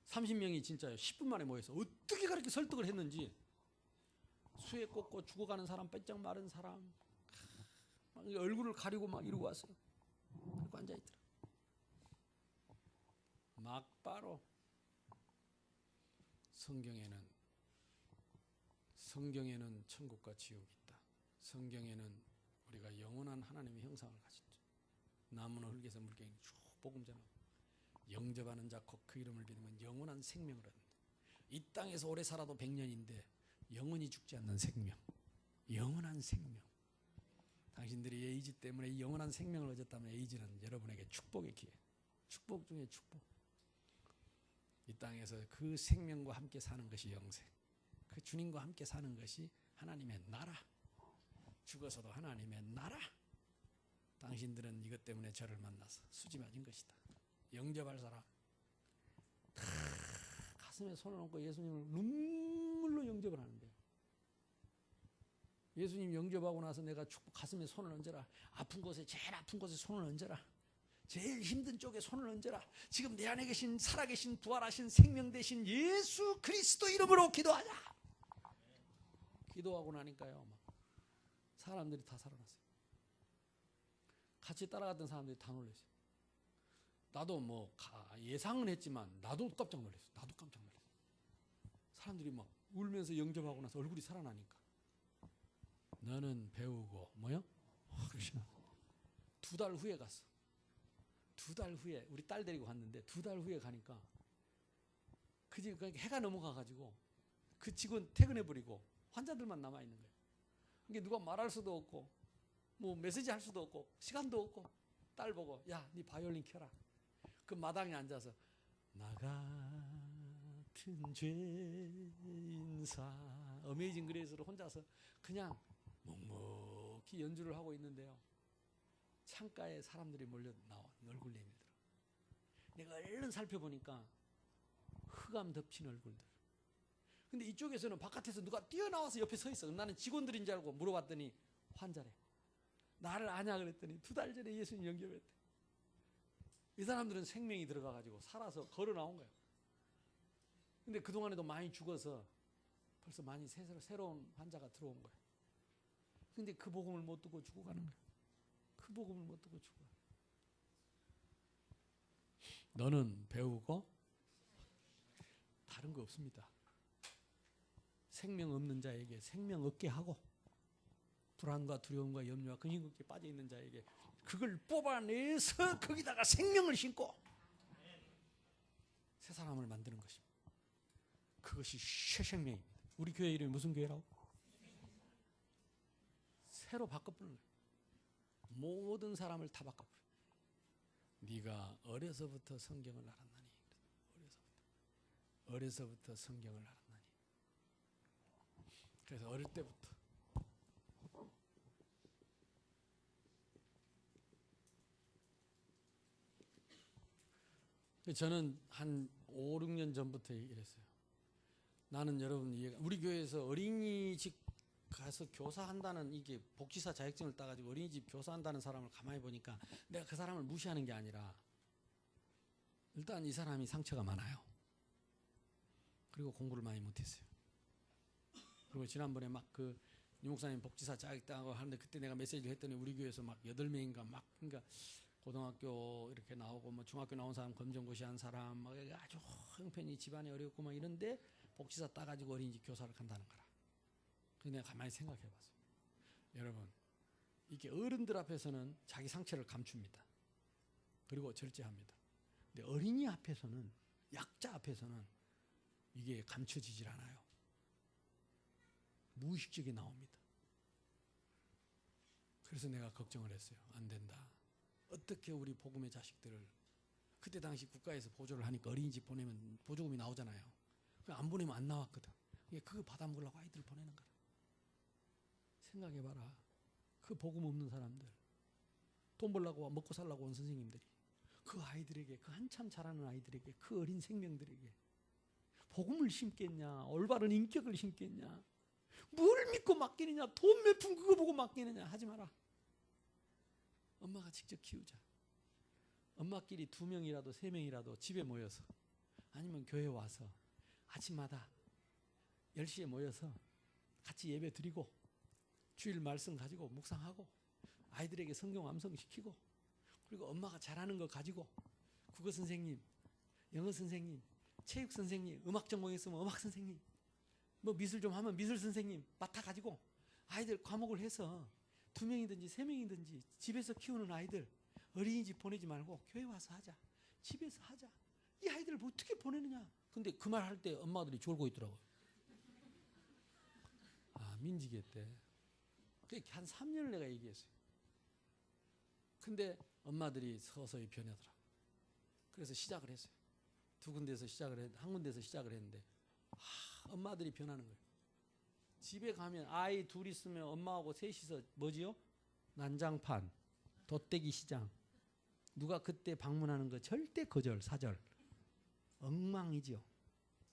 30명이 진짜요. 10분 만에 모여서 어떻게 그렇게 설득을 했는지. 수에 꽂고 죽어가는 사람, 빼짝 마른 사람, 막 얼굴을 가리고 막 이러고 왔어요. 그리고 앉아있더라. 막바로 성경에는 천국과 지옥이 있다. 성경에는 우리가 영원한 하나님의 형상을 가졌죠. 나무는 흙에서 물개는 쭉 복음 전하고 영접하는 자 곧 그 이름을 믿으면 영원한 생명을 얻는다. 이 땅에서 오래 살아도 100년인데 영원히 죽지 않는 생명, 영원한 생명. 당신들이 에이즈 때문에 영원한 생명을 얻었다면 에이즈는 여러분에게 축복의 기회, 축복 중에 축복. 이 땅에서 그 생명과 함께 사는 것이 영생, 그 주님과 함께 사는 것이 하나님의 나라, 죽어서도 하나님의 나라. 당신들은 이것 때문에 저를 만나서 수지 맞은 것이다. 영접할 사람 다 가슴에 손을 얹고 예수님을 눈물로 영접을 하는데, 예수님 영접하고 나서 내가 가슴에 손을 얹어라. 아픈 곳에, 제일 아픈 곳에 손을 얹어라. 제일 힘든 쪽에 손을 얹어라. 지금 내 안에 계신 살아계신 부활하신 생명 되신 예수 그리스도 이름으로 기도하자. 기도하고 나니까요, 막 사람들이 다 살아났어요. 같이 따라갔던 사람들이 다 놀랐어요. 나도 뭐 예상은 했지만 나도 깜짝 놀랐어요. 나도 깜짝 놀랐어요. 사람들이 막 울면서 영접하고 나서 얼굴이 살아나니까. 너는 배우고 뭐요? 그러시나. 2달 후에 갔어. 2달 후에 우리 딸 데리고 갔는데 2달 후에 가니까 그 집 해가 넘어가가지고 그 직원 퇴근해버리고 환자들만 남아있는 거예요. 이게 누가 말할 수도 없고 뭐 메시지 할 수도 없고 시간도 없고 딸 보고 야, 네 바이올린 켜라. 그 마당에 앉아서 나 같은 죄인사 어메이징 그레이스로 혼자서 그냥 묵묵히 연주를 하고 있는데요. 창가에 사람들이 몰려 나와 얼굴 내밀더라. 내가 얼른 살펴보니까 흑암 덮친 얼굴들. 근데 이쪽에서는 바깥에서 누가 뛰어나와서 옆에 서 있어. 나는 직원들인 줄 알고 물어봤더니 환자래. 나를 아냐 그랬더니 2달 전에 예수님 영접했대. 이 사람들은 생명이 들어가가지고 살아서 걸어 나온 거야. 근데 그동안에도 많이 죽어서 벌써 많이 새로운 환자가 들어온 거야. 근데 그 복음을 못 듣고 죽어가는 거야. 그 복음을 못 듣고 죽어. 너는 배우고 다른 거 없습니다. 생명 없는 자에게 생명 얻게 하고 불안과 두려움과 염려와 근심걱정에 빠져 있는 자에게 그걸 뽑아내서 거기다가 생명을 심고 새 사람을 만드는 것입니다. 그것이 새 생명입니다. 우리 교회 이름이 무슨 교회라고? 새로 바꿔보는 거예요. 모든 사람을 다 바꿔버려. 네가 어려서부터 성경을 알았나니. 어려서부터 성경을 알았나니. 그래서 어릴 때부터 저는 한 5, 6년 전부터 이랬어요. 나는 여러분 우리 교회에서 어린이집 가서 교사한다는 이게 복지사 자격증을 따가지고 어린이집 교사한다는 사람을 가만히 보니까 내가 그 사람을 무시하는 게 아니라 일단 이 사람이 상처가 많아요. 그리고 공부를 많이 못했어요. 그리고 지난번에 막 그 유목사님 복지사 자격증하고 하는데 그때 내가 메시지를 했더니 우리 교회에서 막 8명인가 막 그러니까 고등학교 이렇게 나오고 뭐 중학교 나온 사람 검정고시 한 사람 막 아주 형편이 집안이 어렵고 막 이런데 복지사 따가지고 어린이집 교사를 간다는 거라. 그래서 내가 가만히 생각해봤어요. 여러분 이게 어른들 앞에서는 자기 상처를 감춥니다. 그리고 절제합니다. 근데 어린이 앞에서는 약자 앞에서는 이게 감춰지질 않아요. 무의식적이 나옵니다. 그래서 내가 걱정을 했어요. 안 된다. 어떻게 우리 복음의 자식들을 그때 당시 국가에서 보조를 하니까 어린이집 보내면 보조금이 나오잖아요. 안 보내면 안 나왔거든. 그거 받아먹으려고 아이들 보내는 거다. 생각해봐라. 그 복음 없는 사람들, 돈 벌려고 먹고 살려고 온 선생님들이 그 아이들에게, 그 한참 자라는 아이들에게, 그 어린 생명들에게 복음을 심겠냐, 올바른 인격을 심겠냐, 뭘 믿고 맡기느냐, 돈 몇 푼 그거 보고 맡기느냐 하지 마라. 엄마가 직접 키우자. 엄마끼리 2명이라도 3명이라도 집에 모여서 아니면 교회 와서 아침마다 10시에 모여서 같이 예배 드리고 주일 말씀 가지고 묵상하고 아이들에게 성경 암송시키고 그리고 엄마가 잘하는 거 가지고 국어 선생님, 영어 선생님, 체육 선생님, 음악 전공 있으면 음악 선생님, 뭐 미술 좀 하면 미술 선생님 맡아가지고 아이들 과목을 해서 2명이든지 3명이든지 집에서 키우는 아이들 어린이집 보내지 말고 교회 와서 하자. 집에서 하자. 이 아이들을 어떻게 보내느냐. 근데 그 말 할 때 엄마들이 졸고 있더라고요. 민지계 때. 한 3년을 내가 얘기했어요. 근데 엄마들이 서서히 변하더라. 그래서 시작을 했어요. 2군데에서 시작을 했는데 한 군데에서 시작을 했는데 엄마들이 변하는 거예요. 집에 가면 아이 둘 있으면 엄마하고 셋이서 뭐지요? 난장판, 돗대기 시장. 누가 그때 방문하는 거 절대 거절, 사절. 엉망이지요.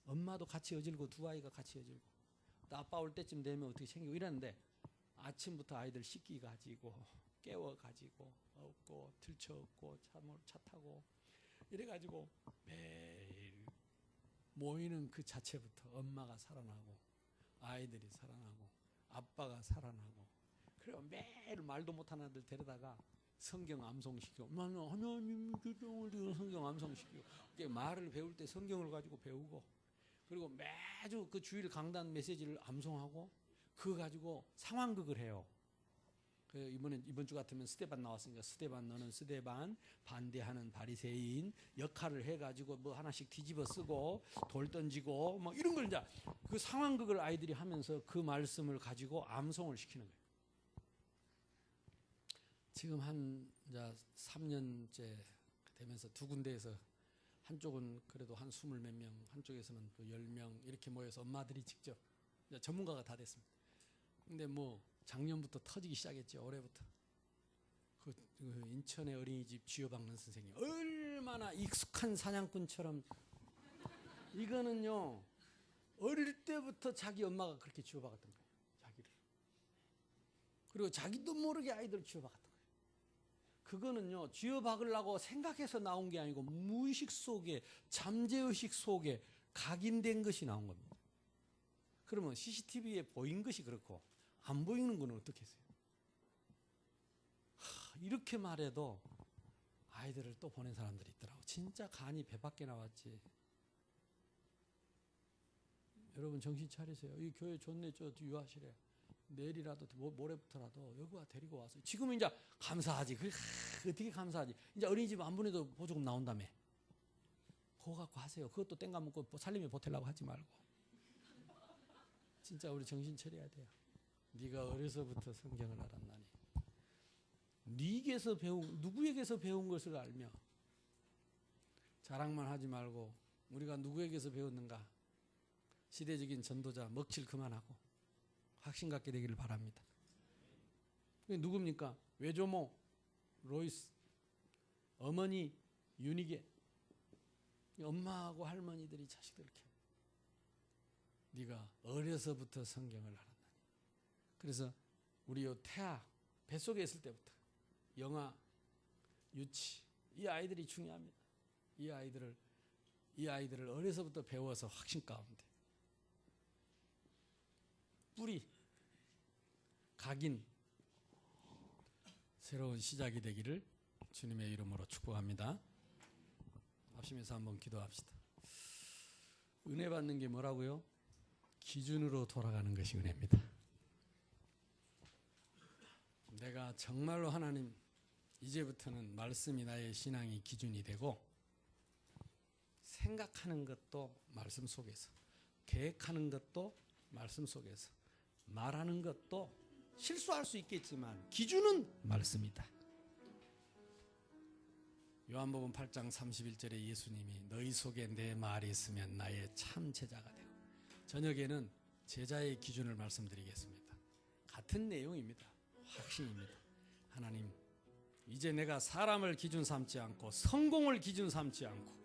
엄마도 같이 어질고 두 아이가 같이 어질고. 또 아빠 올 때쯤 되면 어떻게 챙기고 이러는데 아침부터 아이들 씻기 가지고 깨워 가지고 업고 들쳐 업고 차 타고 이래가지고 매일 모이는 그 자체부터 엄마가 살아나고 아이들이 살아나고 아빠가 살아나고 그리고 매일 말도 못하는 아들 데려다가 성경 암송시키고 하나님 성경 암송시키고 말을 배울 때 성경을 가지고 배우고 그리고 매주 그 주일 강단 메시지를 암송하고 그거 가지고 상황극을 해요. 이번 주 같으면 스데반 나왔으니까 스데반 너는 스데반 반대하는 바리새인 역할을 해가지고 뭐 하나씩 뒤집어 쓰고 돌 던지고 뭐 이런 걸 이제 그 상황극을 아이들이 하면서 그 말씀을 가지고 암송을 시키는 거예요. 지금 한 이제 3년째 되면서 2군데에서 한쪽은 그래도 한 20몇 명, 한쪽에서는 또 10명 이렇게 모여서 엄마들이 직접 이제 전문가가 다 됐습니다. 근데 뭐 작년부터 터지기 시작했죠. 올해부터. 그 인천의 어린이집 쥐어박는 선생님 얼마나 익숙한 사냥꾼처럼 이거는요 어릴 때부터 자기 엄마가 그렇게 쥐어박았던 거예요. 자기를. 그리고 자기도 모르게 아이들을 쥐어박았던 거예요. 그거는요 쥐어박으려고 생각해서 나온 게 아니고 무의식 속에 잠재의식 속에 각인된 것이 나온 겁니다. 그러면 CCTV에 보인 것이 그렇고 안 보이는 건 어떻게 했어요? 이렇게 말해도 아이들을 또 보낸 사람들이 있더라고. 진짜 간이 배 밖에 나왔지. 여러분 정신 차리세요. 이 교회 좋네. 저 유아실에 내일이라도 모레부터라도 여기 와 데리고 와서 지금은 이제 감사하지. 어떻게 감사하지? 이제 어린이집 안 보내도 보조금 나온다며. 그거 갖고 하세요. 그것도 땡가먹고 살림에 보태려고 하지 말고. 진짜 우리 정신 차려야 돼요. 네가 어려서부터 성경을 알았나니 네게서 배운 누구에게서 배운 것을 알며 자랑만 하지 말고 우리가 누구에게서 배웠는가 시대적인 전도자 먹칠 그만하고 확신 갖게 되기를 바랍니다. 누굽니까? 외조모 로이스, 어머니 유니게, 엄마하고 할머니들이 자식들을 키워. 네가 어려서부터 성경을 알았나니. 그래서 우리 요 태아 뱃속에 있을 때부터 영아, 유치, 이 아이들이 중요합니다. 이 아이들을 어려서부터 배워서 확신 가운데 뿌리, 각인, 새로운 시작이 되기를 주님의 이름으로 축복합니다. 합심해서 한번 기도합시다. 은혜 받는 게 뭐라고요? 기준으로 돌아가는 것이 은혜입니다. 내가 정말로 하나님, 이제부터는 말씀이 나의 신앙의 기준이 되고, 생각하는 것도 말씀 속에서, 계획하는 것도 말씀 속에서, 말하는 것도 실수할 수 있겠지만 기준은 말씀이다. 요한복음 8장 31절에 예수님이 너희 속에 내 말이 있으면 나의 참 제자가 되고, 저녁에는 제자의 기준을 말씀드리겠습니다. 같은 내용입니다. 확신입니다. 하나님, 이제 내가 사람을 기준 삼지 않고 성공을 기준 삼지 않고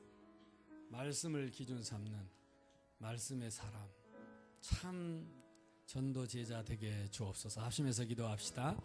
말씀을 기준 삼는 말씀의 사람, 참 전도 제자 되게 주옵소서. 합심해서 기도합시다.